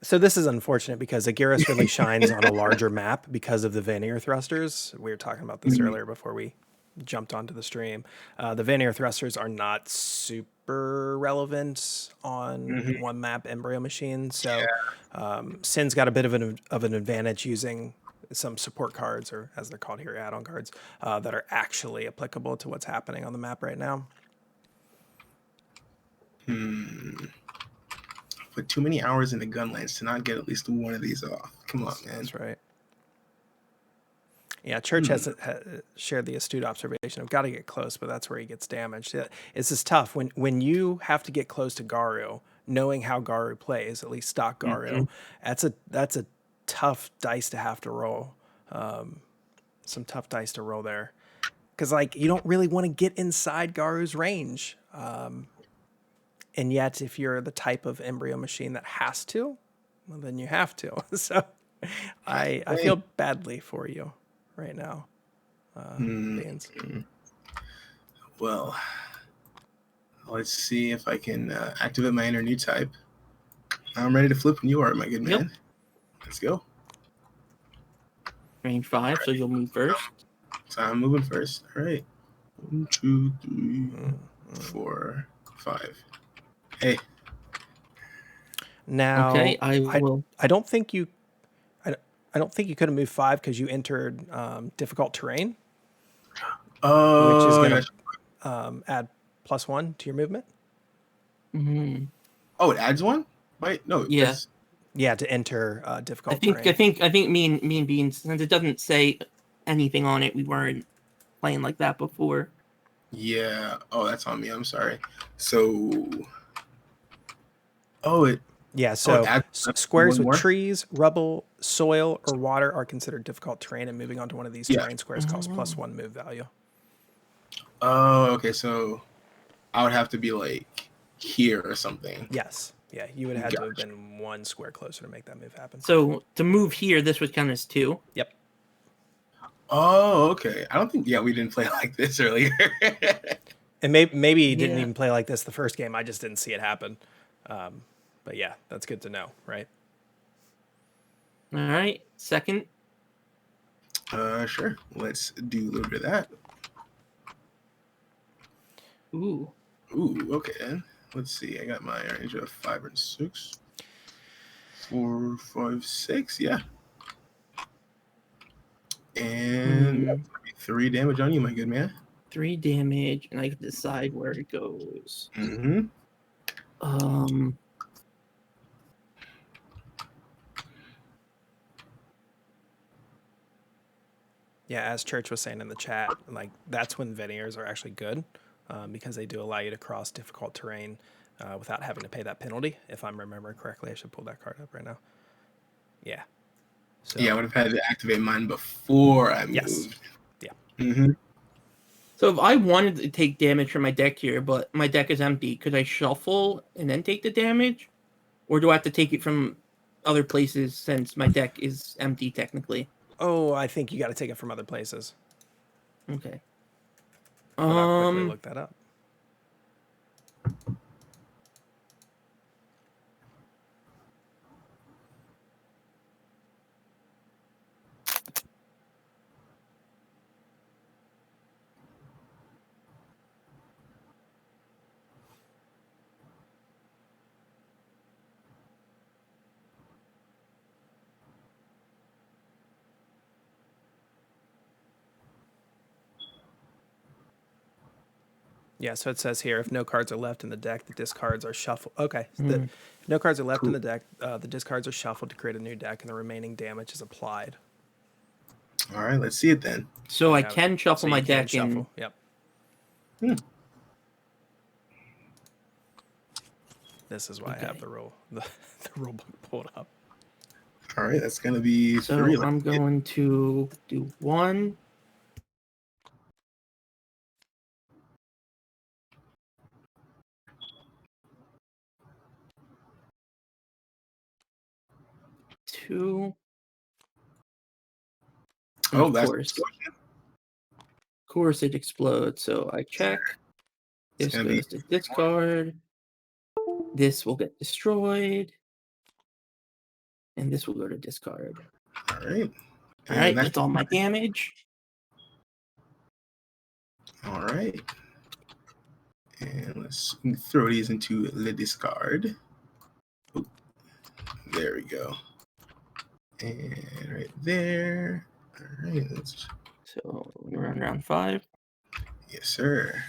So this is unfortunate because Aguirres really shines on a larger map because of the Vanir thrusters. We were talking about this earlier before we jumped onto the stream. The Vanir thrusters are not super relevant on one map, Embryo Machine. So Sin's got a bit of an advantage using some support cards, or as they're called here, add-on cards, that are actually applicable to what's happening on the map right now. Put too many hours into Gunlance to not get at least one of these off. Come on, man. That's right. Yeah, Church has shared the astute observation. I've got to get close, but that's where he gets damaged. It's just tough when you have to get close to Garu, knowing how Garu plays, at least stock Garu. That's a tough dice to have to roll. Some tough dice to roll there, because like you don't really want to get inside Garu's range. And yet, if you're the type of Embryo Machine that has to, well, then you have to. So I feel badly for you right now, Beans. Well, let's see if I can activate my inner new type. I'm ready to flip when you are, my good man. Yep. Let's go. Range 5, so you'll move first. So I'm moving first. All right. 1, 2, 3, 4, 5. Hey. Now, okay, I will. I don't think you could have moved 5 because you entered difficult terrain. Oh, which is going to add +1 to your movement. Oh, it adds 1? Wait, no. Yeah. Yeah, to enter difficult terrain. I think me and Beans, since it doesn't say anything on it, we weren't playing like that before. Yeah. Oh, that's on me. I'm sorry. So. Yeah, so squares with trees, rubble, soil, or water are considered difficult terrain, and moving onto one of these terrain squares costs +1 move value. Oh, okay. So I would have to be like here or something. Yes. Yeah, you would have had to have been 1 square closer to make that move happen. So to move here, this would count as 2. Yep. Oh, okay. I don't think. Yeah, we didn't play like this earlier. And maybe he didn't Yeah. even play like this the first game. I just didn't see it happen. But yeah, that's good to know, right? All right, second. Sure. Let's do a little bit of that. Ooh. Ooh, okay. Then. Let's see. I got my range of 5 and 6. 4, 5, 6. Yeah. And that's gonna be 3 damage on you, my good man. 3 damage, and I can decide where it goes. Mm-hmm. Yeah, as Church was saying in the chat, like that's when veneers are actually good, because they do allow you to cross difficult terrain without having to pay that penalty. If I'm remembering correctly, I should pull that card up right now. Yeah. So, Yeah, I would have had to activate mine before I moved. Yes. Yeah. Mm-hmm. So if I wanted to take damage from my deck here, but my deck is empty, could I shuffle and then take the damage? Or do I have to take it from other places since my deck is empty technically? Oh, I think you got to take it from other places. Okay. But I'll quickly look that up. Yeah, so it says here, if no cards are left in the deck, the discards are shuffled. Okay, if no cards are left in the deck, the discards are shuffled to create a new deck, and the remaining damage is applied. All right, let's see it then. So I can shuffle my deck and... Yep. This is why I have the rule book pulled up. All right, that's going to be So 3. I'm going to do 1. Two. And Oh, of that's course it explodes. So I check. This goes to discard. This will get destroyed. And this will go to discard. all right. All right, that's all my damage. All right. And let's throw these into the discard. Oh, there we go. And right there. All right. So we're on round 5. Yes, sir.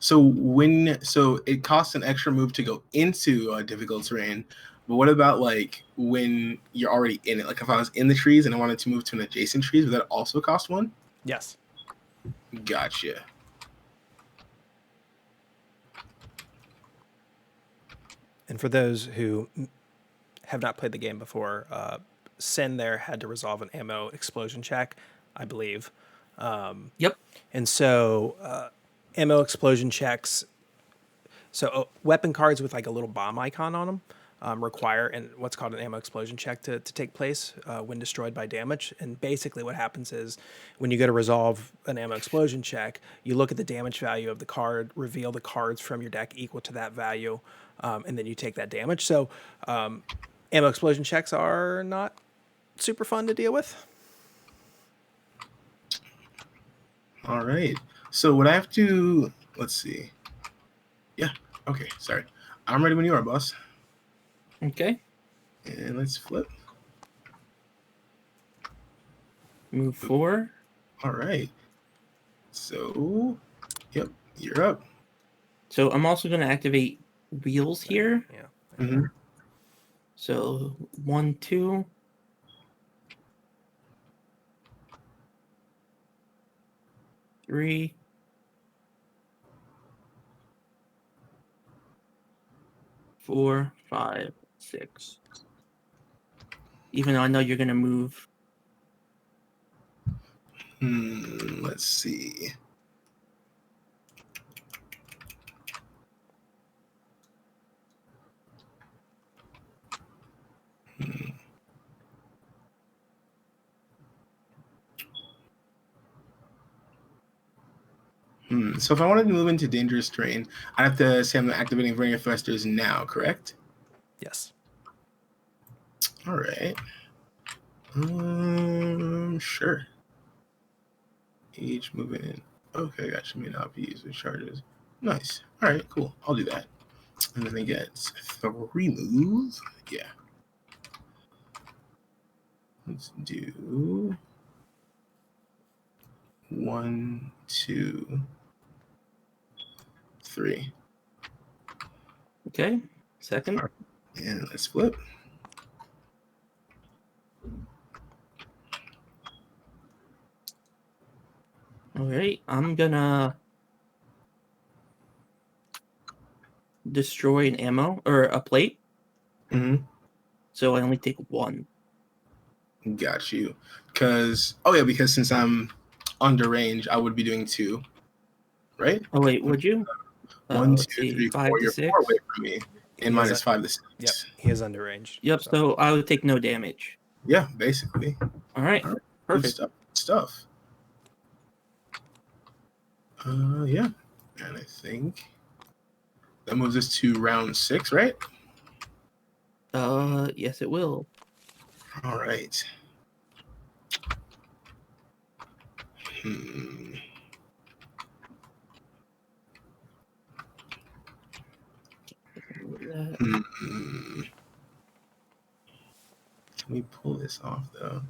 So it costs an extra move to go into a difficult terrain, but what about like when you're already in it? Like if I was in the trees and I wanted to move to an adjacent trees, would that also cost 1? Yes. Gotcha. And for those who have not played the game before, Sin there had to resolve an ammo explosion check, I believe. Yep. And so ammo explosion checks, so weapon cards with like a little bomb icon on them require what's called an ammo explosion check to take place when destroyed by damage. And basically what happens is when you go to resolve an ammo explosion check, you look at the damage value of the card, reveal the cards from your deck equal to that value, and then you take that damage. So ammo explosion checks are not super fun to deal with. All right. So would I have to, let's see. Yeah. Okay. Sorry. I'm ready when you are, boss. Okay. And let's flip. Move 4. All right. So, yep, you're up. So I'm also going to activate wheels here. Yeah. Mm-hmm. So 1, 2. 3. 4, 5, 6. Even though I know you're going to move. Let's see. So if I wanted to move into dangerous terrain, I'd have to say I'm activating vernier thrusters now, correct? Yes. All right. Sure. Each movement. Okay, gotcha. May not be used with charges. Nice. All right, cool. I'll do that. And then it gets 3 moves. Yeah. Let's do 1, 2, 3. Okay. Second. All right. And let's flip. All right. I'm gonna destroy an ammo or a plate. Mm-hmm. So I only take 1. Got you. Because since I'm under range, I would be doing 2, right? Oh wait, would you? 1, Let's 2, see, 3, 5 4. to You're 6. 4 away from me, and He has minus 5 to 6. Yep, he is under range. Yep. So I would take no damage. Yeah, basically. All right. Good Perfect. stuff. Yeah, and I think that moves us to round 6, right? Yes, it will. All right. Hmm. Hmm. Can we pull this off though?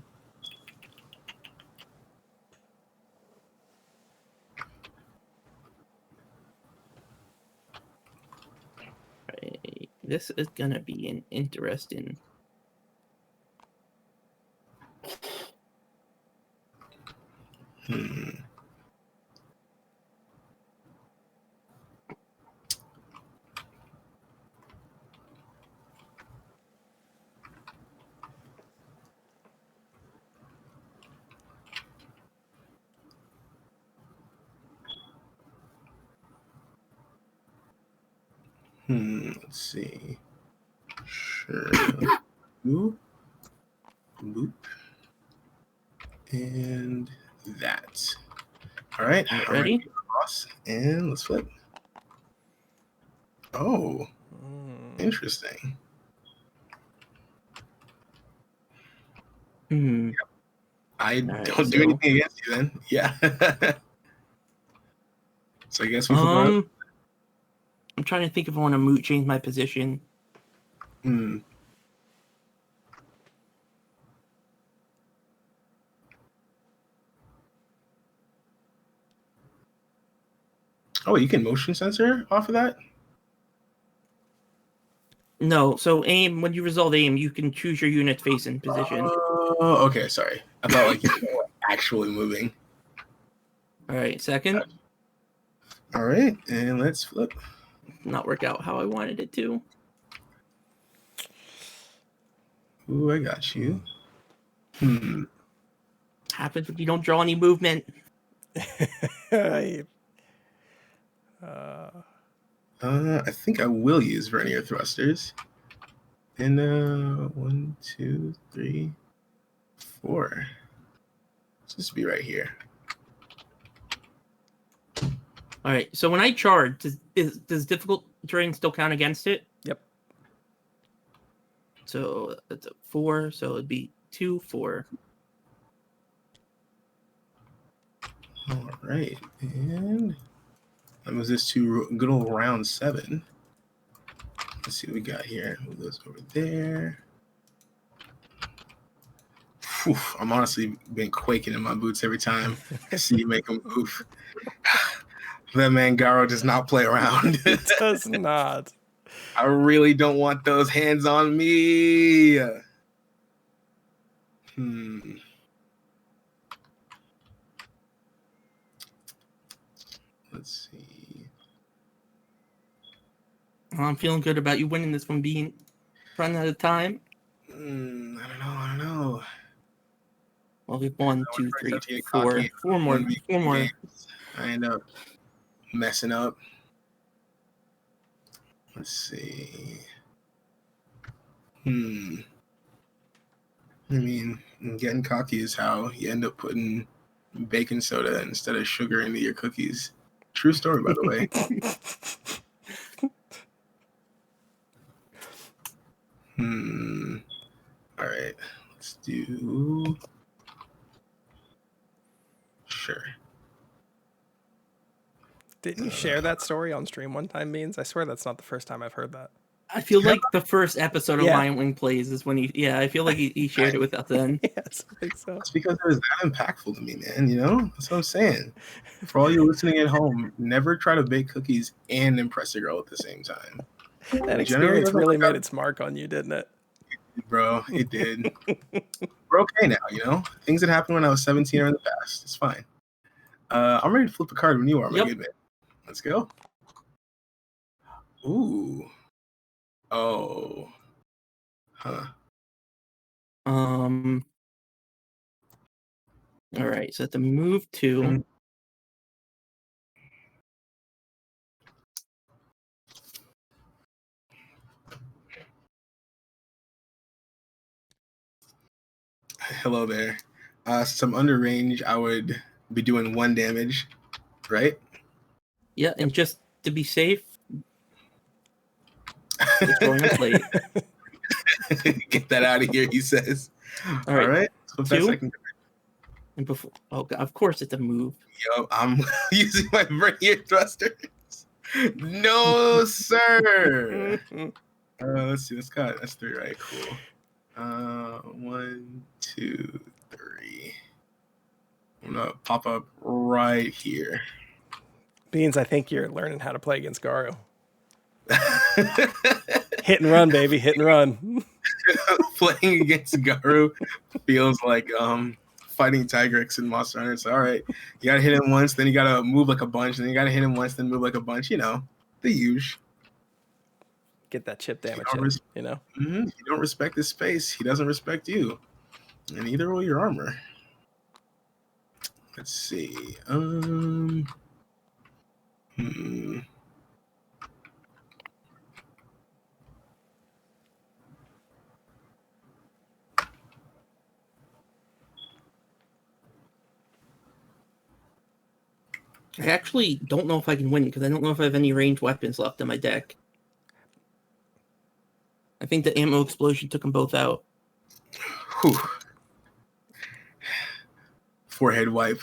Right. This is gonna be an interesting. Hmm. Let's see. Sure. Boop. Boop. And that. All right. All right, I'm ready? Boss. And let's flip. Oh, interesting. I right, don't do anything against you then. Yeah. So I guess we flip around. I'm trying to think if I want to change my position. Oh, you can motion sensor off of that? No, so aim, when you resolve aim, you can choose your unit's face and position. Oh, okay, sorry. I thought like you were actually moving. All right, second. All right, and let's flip. Not work out how I wanted it to. Ooh, I got you. Happens when you don't draw any movement. I think I will use vernier thrusters. And 1, 2, 3, 4. Let's just be right here. All right, so when I charge, does difficult terrain still count against it? Yep. So that's a 4, so it'd be 2, 4. All right, and that moves this to good old round 7. Let's see what we got here. Move those over there. Whew, I'm honestly been quaking in my boots every time I see you make a move. That man Garo does not play around. It does not. I really don't want those hands on me. Let's see. I'm feeling good about you winning this one, being running out of time. I don't know. Well, we've 1, I 2, first 3, have to get 4, cocky. 4 more, One week 4 more. games. I end up messing up. Let's see. I mean, getting cocky is how you end up putting baking soda instead of sugar into your cookies. True story, by the way. All right. Let's do. Sure. Didn't you share that story on stream one time, Beans? I swear that's not the first time I've heard that. I feel like the first episode of Yeah. LionWing Plays is when I feel like he shared it with us then. Yes, I think so. It's because it was that impactful to me, man. You know, that's what I'm saying. For all you listening at home, never try to bake cookies and impress a girl at the same time. That Generally experience doesn't really work made out. its mark on you, didn't it? Bro, it did. We're okay now, you know? Things that happened when I was 17 are in the past. It's fine. I'm ready to flip a card when you are, my good man. Let's go. Ooh. Oh. Huh. All right, so at the move 2. Hello there. Since I'm under range, I would be doing 1 damage, right? Yeah, and just to be safe, destroying a plate. Get that out of here, he says. All right. Flip that 2. second card. And before, oh god, of course it's a move. Yo, I'm using my vernier thrusters. No, sir. Let's see. That's 3, right? Cool. 1, 2, 3. I'm gonna pop up right here. Beans, I think you're learning how to play against Garo. Hit and run, baby. Hit and run. Playing against Garu feels like fighting Tigrex in Monster Hunter. So, all right, you gotta hit him once, then you gotta move like a bunch, then you gotta hit him once, then move like a bunch. You know, the usual. Get that chip damage you know? You don't respect his space, he doesn't respect you. And neither will your armor. Let's see. I actually don't know if I can win because I don't know if I have any ranged weapons left in my deck. I think the ammo explosion took them both out. Whew. Forehead wipe.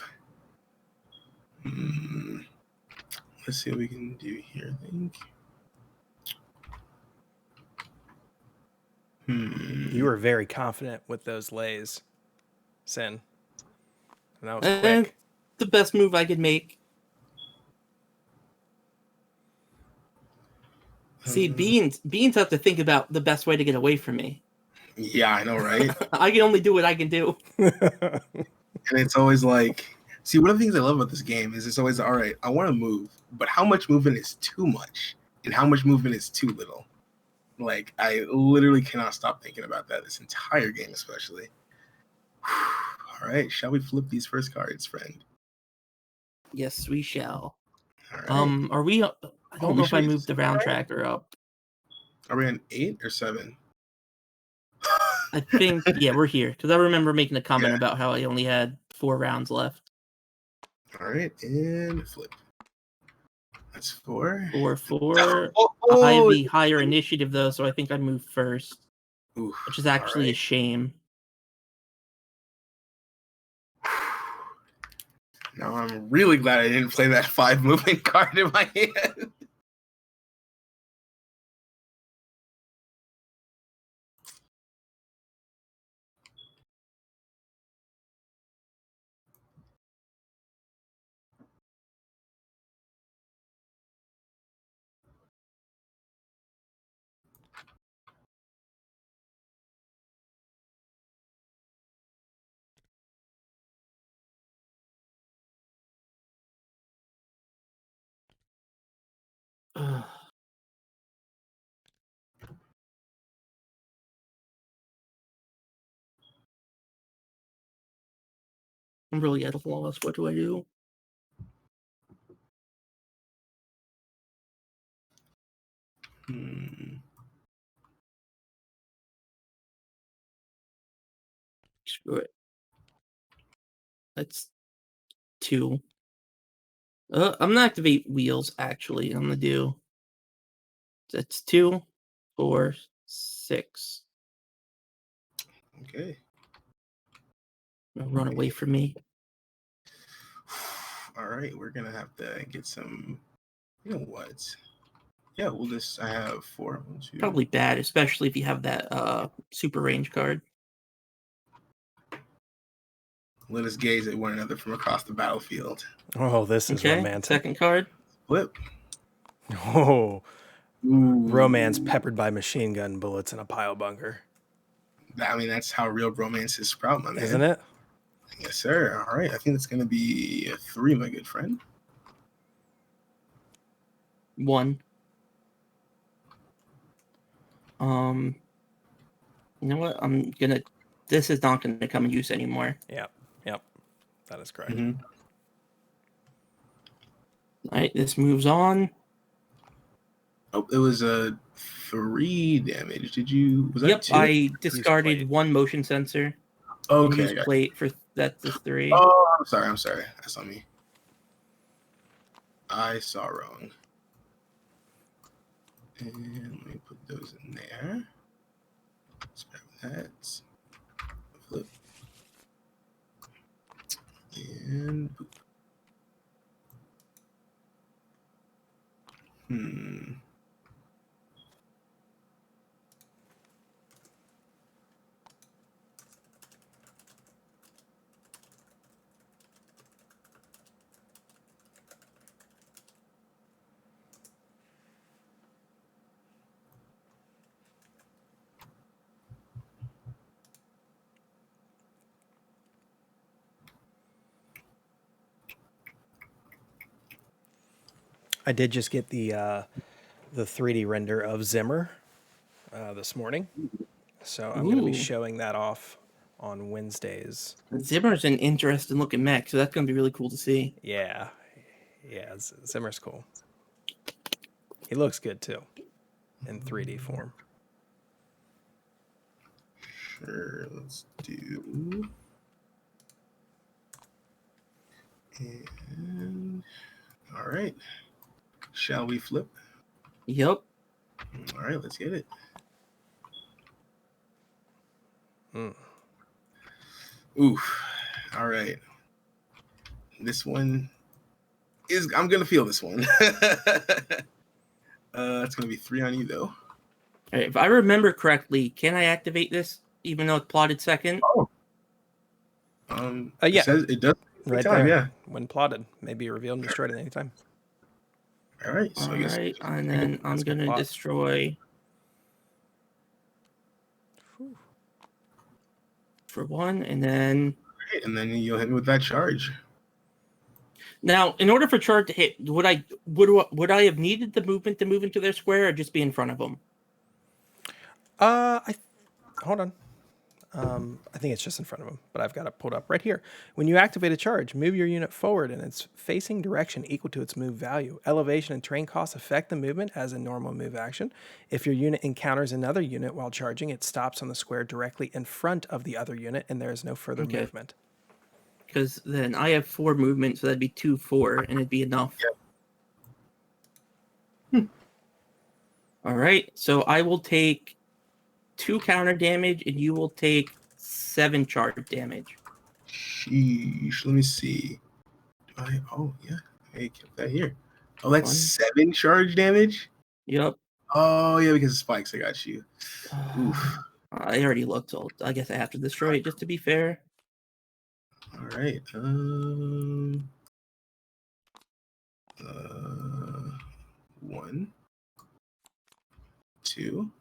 Let's see what we can do here, I think. You were very confident with those lays, Sin. And that was quick. The best move I could make. See, Beans have to think about the best way to get away from me. Yeah, I know, right? I can only do what I can do. And it's always like, see, one of the things I love about this game is it's always, all right, I want to move, but how much movement is too much and how much movement is too little? Like, I literally cannot stop thinking about that this entire game, especially. All right, shall we flip these first cards, friend? Yes, we shall. All right. Are we? I don't know if I moved the round tracker up. Are we on 8 or 7? I think, yeah, we're here. Because I remember making a comment about how I only had 4 rounds left. All right, and flip. That's 4. 4. I have the higher initiative, though, so I think I'd move first. Oof, which is actually a shame. Now I'm really glad I didn't play that 5 moving card in my hand. I'm really at a loss. What do I do? Screw it. That's 2. I'm gonna activate wheels. Actually, I'm gonna do. That's 2, 4, 6. Okay. Run away from me. All right, we're gonna have to get some. You know what? Yeah, we'll just. I have 4. 1, 2. Probably bad, especially if you have that super range card. Let us gaze at one another from across the battlefield. Oh, this is romantic. Second card. Flip. Oh, Ooh. romance peppered by machine gun bullets in a pile bunker. I mean, that's how real romances sprout, my man. Isn't it? Yes, sir. All right, I think it's going to be a 3, my good friend. 1. You know what? This is not gonna come in use anymore. Yep. That is correct. All right, this moves on. Oh, it was a 3 damage. Did you? Was that Yep, 2? I discarded 1 motion sensor. Okay. Use plate for that's the 3. Oh, I'm sorry. That's on me. I saw wrong. And let me put those in there. Let's grab that. Flip. And boop. I did just get the 3D render of Zimmer this morning, so I'm going to be showing that off on Wednesdays. Zimmer's an interesting looking mech, so that's going to be really cool to see. Yeah, Zimmer's cool. He looks good too, in 3D form. Sure, let's do. And all right, shall we flip? Yep. All right, let's get it. Oof. All right. This one is. I'm gonna feel this one. It's gonna be 3 on you though. All right, if I remember correctly, can I activate this even though it's plotted second? Oh. Yeah. It does. Right time, there. Yeah. When plotted, may be revealed and destroyed at any time. All right. So and then I'm gonna destroy. For 1, and then. Right, and then you'll hit me with that charge. Now, in order for charge to hit, would I have needed the movement to move into their square, or just be in front of them? Hold on. I think it's just in front of them, but I've got it pulled up right here. When you activate a charge, move your unit forward in its facing direction equal to its move value. Elevation and terrain costs affect the movement as a normal move action. If your unit encounters another unit while charging, it stops on the square directly in front of the other unit, and there is no further movement. Because then I have 4 movement, so that'd be 2, 4, and it'd be enough. Yep. All right, so I will take 2 counter damage, and you will take 7 charge damage. Sheesh. Let me see. Oh, yeah. Hey, get that here. Oh, that's 7 charge damage? Yep. Oh, yeah, because of spikes. I got you. Oof. I already looked, so I guess I have to destroy it just to be fair. All right. 1, 2.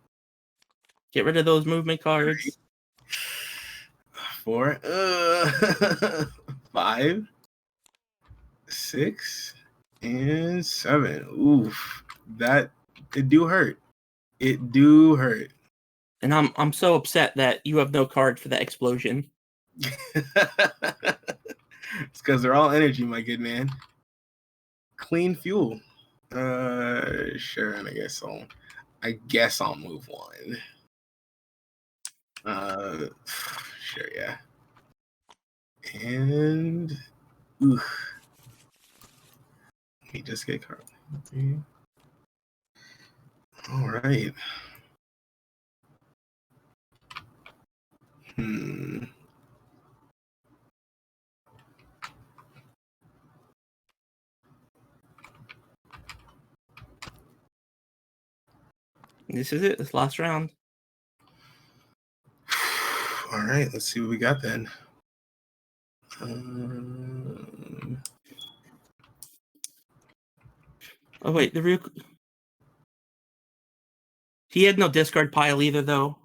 Get rid of those movement cards. 4. 5, 6, and 7. Oof. It do hurt. It do hurt. And I'm so upset that you have no card for that explosion. It's because they're all energy, my good man. Clean fuel. Sure, and I guess I'll move one. Sure, yeah. And oof. Let me just get card. All right. This is it. This last round. All right, let's see what we got then. Oh wait, he had no discard pile either, though.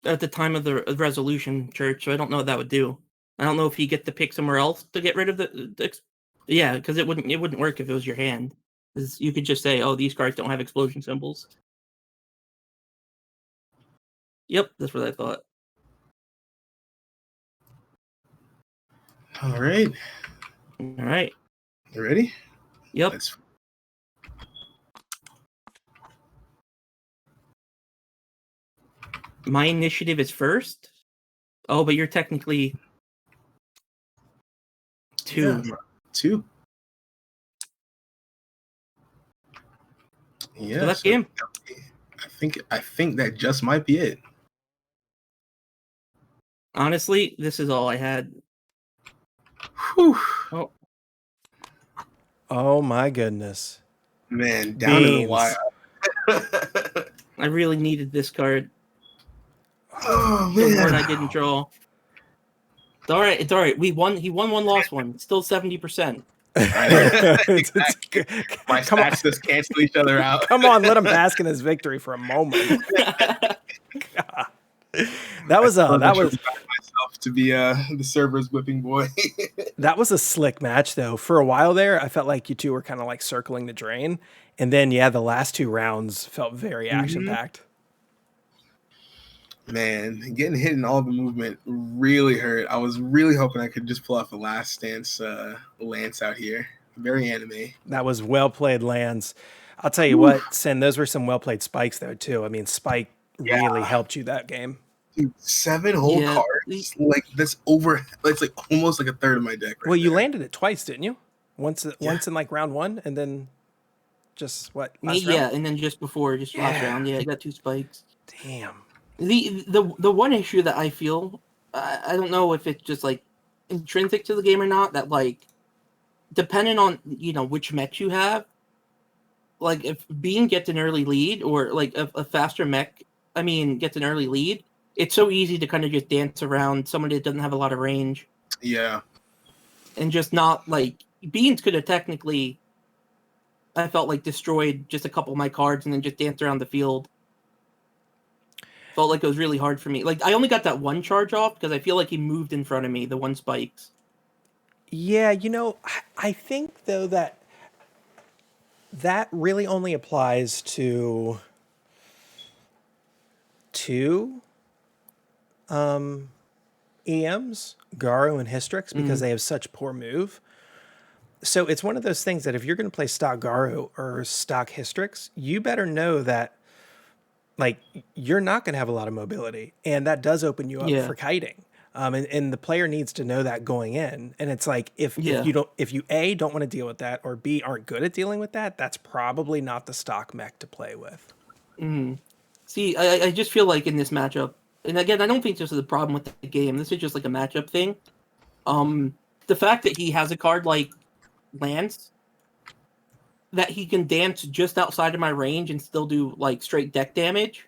At the time of the resolution, Church, so I don't know what that would do. I don't know if you get to pick somewhere else to get rid of yeah, because it wouldn't work if it was your hand. You could just say, oh, these cards don't have explosion symbols. Yep, that's what I thought. All right. All right. You ready? Yep. My initiative is first. Oh, but you're technically 2. Yeah, 2. Yeah, so that's game. I think that just might be it. Honestly, this is all I had. Whew. Oh my goodness. Man, down to the wire. I really needed this card. Oh the man. one I didn't draw. It's all right. It's all right. He won one, lost one. It's still 70%. Exactly. My stats just cancel each other out. Come on, let him bask in his victory for a moment. That was myself to be the server's whipping boy. That was a slick match though. For a while there, I felt like you two were kind of like circling the drain, and then the last 2 rounds felt very action packed. Man, getting hit in all the movement really hurt. I was really hoping I could just pull off a last stance lance out here. Very anime. That was well played, Lance. I'll tell you what, Sin, those were some well played spikes though too. I mean, Spike really helped you that game. Dude, 7 whole cards, like that's over. It's like almost like a third of my deck. Well, you landed it twice, didn't you? Once in like round 1, and then just what? Last round? And then just before, last round. Yeah, I got 2 spikes. Damn. The one issue that I feel, I don't know if it's just like intrinsic to the game or not, that like depending on which mech you have, like if Bean gets an early lead or like a faster mech, gets an early lead, it's so easy to kind of just dance around somebody that doesn't have a lot of range. Yeah. And just not like Beans could have technically, I felt like, destroyed just a couple of my cards and then just danced around the field. Felt like it was really hard for me. Like I only got that 1 charge off because I feel like he moved in front of me, the 1 spikes. Yeah, I think though that really only applies to 2 EMs, Garo and Hystrix, because they have such poor move. So it's one of those things that if you're going to play stock Garo or stock Hystrix, you better know that like you're not going to have a lot of mobility, and that does open you up for kiting. And the player needs to know that going in. And it's like if you A, don't want to deal with that, or B, aren't good at dealing with that, that's probably not the stock mech to play with. See, I just feel like in this matchup, and again, I don't think this is a problem with the game. This is just like a matchup thing. The fact that he has a card like Lance, that he can dance just outside of my range and still do like straight deck damage,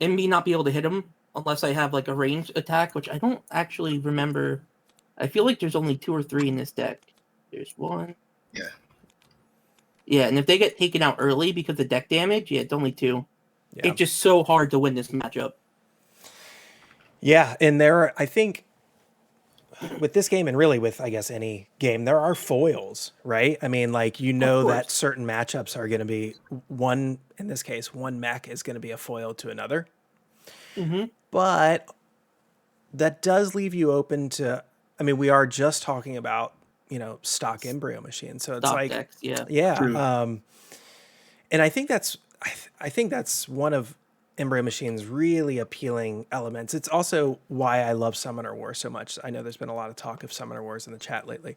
and me not be able to hit him unless I have like a ranged attack, which I don't actually remember. I feel like there's only 2 or 3 in this deck. There's 1. Yeah. Yeah, and if they get taken out early because of deck damage, it's only 2. Yeah. It's just so hard to win this matchup. Yeah, and I think with this game and really with, I guess, any game, there are foils, right? I mean, like, that certain matchups are going to be in this case, one mech is going to be a foil to another. But that does leave you open to. I mean, we are just talking about stock Embryo Machine, so it's Stock like, decks, yeah. True. And I think I think that's one of Embryo Machine's really appealing elements. It's also why I love Summoner Wars so much. I know there's been a lot of talk of Summoner Wars in the chat lately,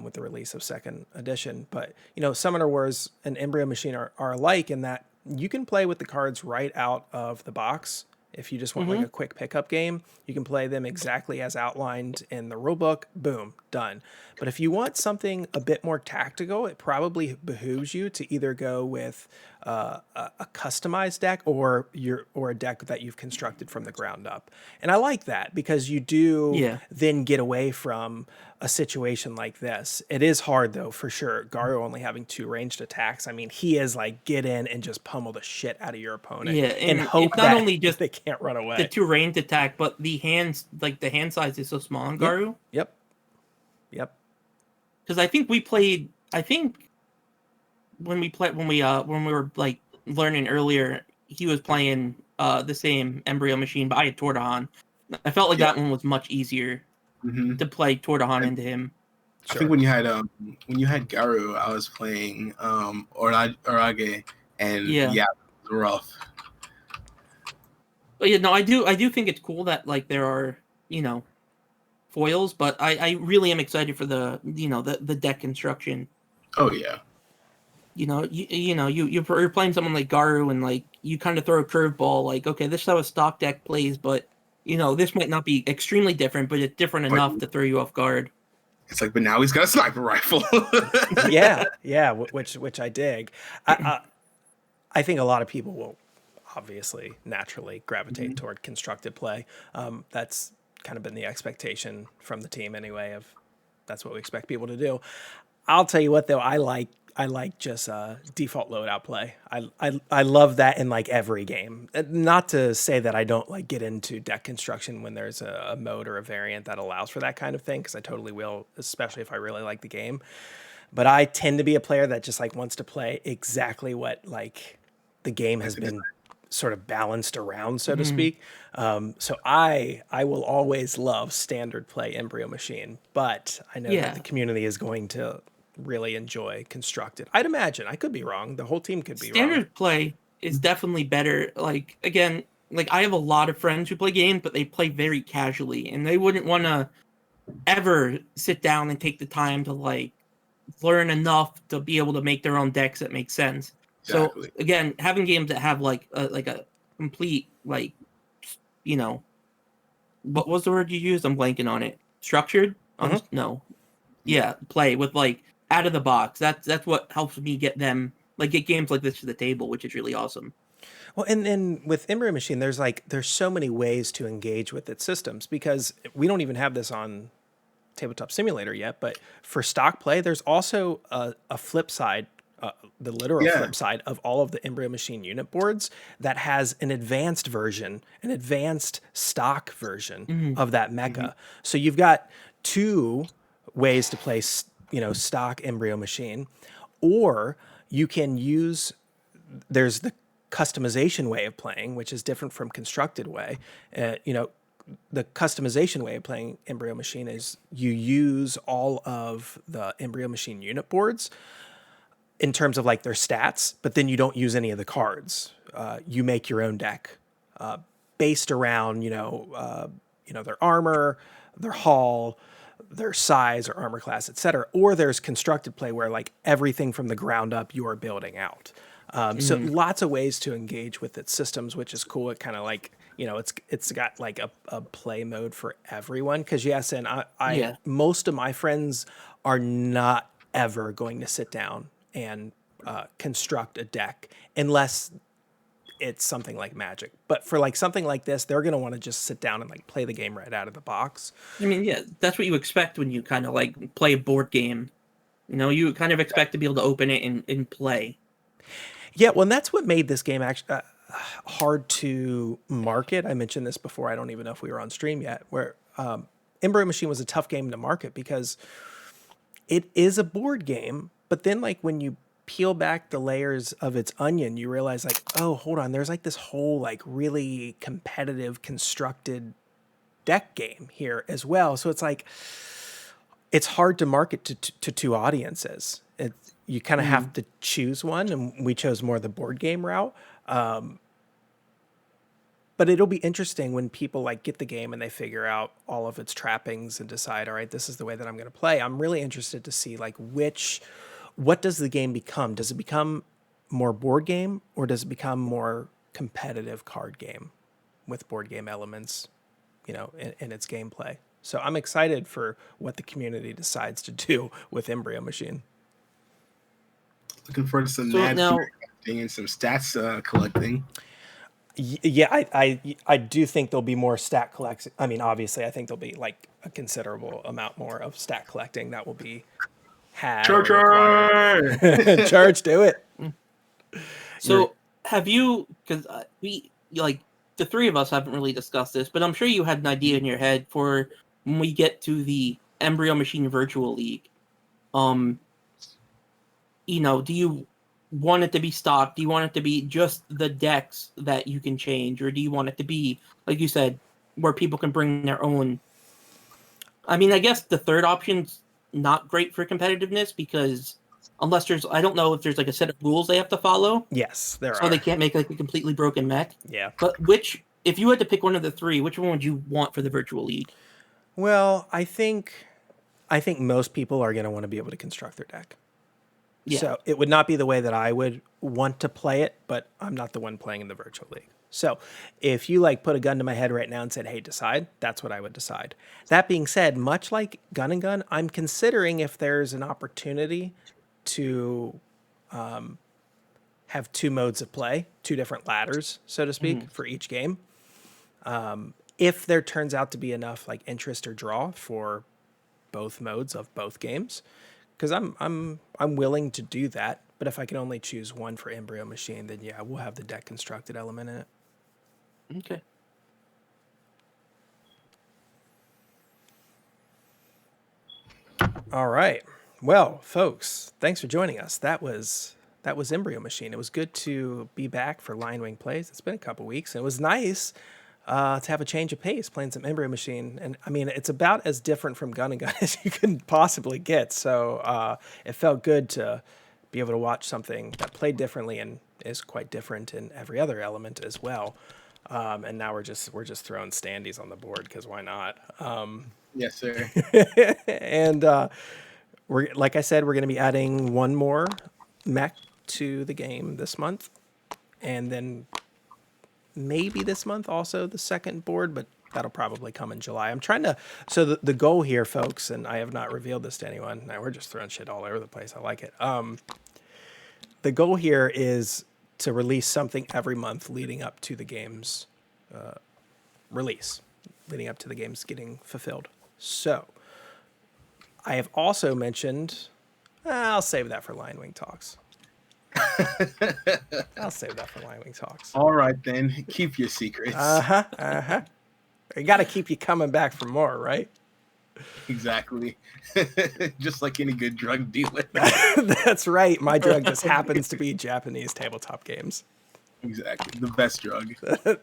with the release of second edition. But Summoner Wars and Embryo Machine are alike in that you can play with the cards right out of the box. If you just want like a quick pickup game, you can play them exactly as outlined in the rulebook. Boom, done. But if you want something a bit more tactical, it probably behooves you to either go with a customized deck or a deck that you've constructed from the ground up. And I like that because you do then get away from a situation like this. It is hard though, for sure. Garu only having 2 ranged attacks. I mean, he is like get in and just pummel the shit out of your opponent. Yeah, and hope it's not that only just they can't run away. the 2 ranged attack, but the hands, like the hand size is so small on Garu. Yep. Because I think we played. I think when we were like learning earlier, he was playing the same Embryo Machine, but I had Tordahan. I felt like that one was much easier to play Tordahan into him. I think when you had Garu, I was playing Orage, and it was rough. But I do think it's cool that like there are foils, but I really am excited for the the deck construction. Oh yeah. You're playing someone like Garu and like you kind of throw a curveball like, okay, this is how a stock deck plays, but this might not be extremely different, but it's different enough to throw you off guard. It's like, but now he's got a sniper rifle. yeah, which I dig. I think a lot of people will obviously naturally gravitate toward constructed play. That's kind of been the expectation from the team anyway. Of that's what we expect people to do. I'll tell you what though, I like just default loadout play. I love that in like every game. Not to say that I don't like get into deck construction when there's a mode or a variant that allows for that kind of thing, because I totally will, especially if I really like the game. But I tend to be a player that just like wants to play exactly what like the game has been sort of balanced around, so to speak. So I will always love standard play Embryo Machine, but I know that the community is going to really enjoy constructed. I'd imagine. I could be wrong. The whole team could be wrong. Standard play is definitely better. Like again, like I have a lot of friends who play games, but they play very casually, and they wouldn't want to ever sit down and take the time to like learn enough to be able to make their own decks that make sense. Exactly. So again, having games that have like a complete what was the word you used? I'm blanking on it. Structured? No. Yeah, play with like out of the box. That's what helps me get games like this to the table, which is really awesome. Well, and then with Embryo Machine, there's so many ways to engage with its systems, because we don't even have this on Tabletop Simulator yet. But for stock play, there's also a flip side, the literal flip side of all of the Embryo Machine unit boards that has an advanced version, an advanced stock version of that mecha. So you've got 2 ways to play, stock Embryo Machine, or you can use. There's the customization way of playing, which is different from constructed way. The customization way of playing Embryo Machine is you use all of the Embryo Machine unit boards in terms of like their stats, but then you don't use any of the cards. You make your own deck based around their armor, their hull, their size or armor class, etc. Or there's constructed play where like everything from the ground up you are building out. So lots of ways to engage with its systems, which is cool. It kind of like, it's got like a play mode for everyone. Because yes, and I most of my friends are not ever going to sit down and construct a deck unless it's something like Magic. But for like something like this, they're going to want to just sit down and like play the game right out of the box. I mean, yeah, that's what you expect when you kind of like play a board game. You kind of expect to be able to open it and play. Yeah, well, and that's what made this game actually hard to market. I mentioned this before. I don't even know if we were on stream yet, where Embryo Machine was a tough game to market because it is a board game, but then like when you peel back the layers of its onion, you realize like, oh, hold on, there's like this whole like really competitive constructed deck game here as well. So it's like, it's hard to market to two audiences. You kind of have to choose one, and we chose more the board game route. But it'll be interesting when people like get the game and they figure out all of its trappings and decide, all right, this is the way that I'm going to play. I'm really interested to see like what does the game become? Does it become more board game, or does it become more competitive card game with board game elements, in its gameplay? So I'm excited for what the community decides to do with Embryo Machine. Looking forward to some and some stats collecting. Yeah, I do think there'll be more stat collecting. I mean, obviously, I think there'll be like a considerable amount more of stat collecting that will be had. Charge! Charge, do it. So have you? Because we the three of us haven't really discussed this, but I'm sure you had an idea in your head for when we get to the Embryo Machine Virtual League. Do you want it to be stock? Do you want it to be just the decks that you can change, or do you want it to be, like you said, where people can bring their own? I mean, I guess the third option's not great for competitiveness because unless I don't know if there's like a set of rules they have to follow. Yes, there are. So they can't make like a completely broken mech. Yeah. But if you had to pick one of the three, which one would you want for the virtual league? Well, I think most people are going to want to be able to construct their deck. Yeah. So it would not be the way that I would want to play it, but I'm not the one playing in the virtual league. So if you like put a gun to my head right now and said, hey, decide, that's what I would decide. That being said, much like Gun and Gun, I'm considering if there's an opportunity to have two modes of play, two different ladders, so to speak, for each game. If there turns out to be enough like interest or draw for both modes of both games, because I'm willing to do that. But if I can only choose one for Embryo Machine, then yeah, we'll have the deck constructed element in it. Okay. All right. Well, folks, thanks for joining us. That was Embryo Machine. It was good to be back for LionWing Plays. It's been a couple weeks, and it was nice to have a change of pace playing some Embryo Machine. And I mean, it's about as different from Gun and Gun as you can possibly get. So it felt good to be able to watch something that played differently and is quite different in every other element as well. And now we're just throwing standees on the board because why not? Yes, sir. And like I said, we're going to be adding one more mech to the game this month, and then maybe this month also the second board, but that'll probably come in July. I'm trying to. So the goal here, folks, and I have not revealed this to anyone. Now we're just throwing shit all over the place. I like it. The goal here is to release something every month leading up to the game's release, leading up to the game's getting fulfilled. So I have also mentioned, I'll save that for LionWing Talks. I'll save that for LionWing Talks. All right, then. Keep your secrets. You got to keep you coming back for more, right? Exactly. Just like any good drug dealer. That's right. My drug just happens to be Japanese tabletop games. Exactly. The best drug.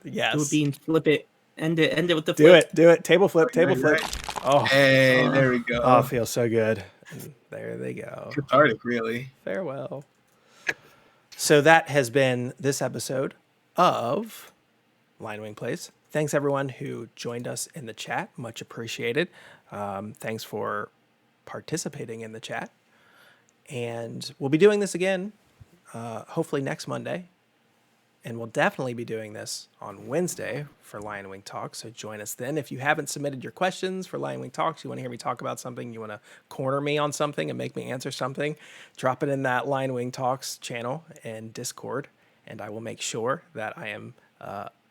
Yes. Do a bean, flip it. End it with the flip. Do it. Table flip. Right. Oh, hey, there we go. Oh, it feels so good. And there they go. Cathartic, really. Farewell. So that has been this episode of LionWing Plays. Thanks, everyone who joined us in the chat. Much appreciated. Thanks for participating in the chat. And we'll be doing this again, hopefully next Monday. And we'll definitely be doing this on Wednesday for LionWing Talks. So join us then. If you haven't submitted your questions for LionWing Talks, you want to hear me talk about something, you want to corner me on something and make me answer something, drop it in that LionWing Talks channel and Discord. And I will make sure that I am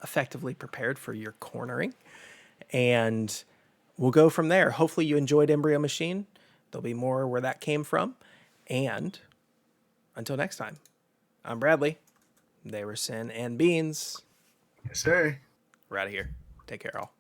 effectively prepared for your cornering. And we'll go from there. Hopefully you enjoyed Embryo Machine. There'll be more where that came from. And until next time, I'm Bradley. They were Sin and Beans. Yes, sir. We're out of here. Take care, all.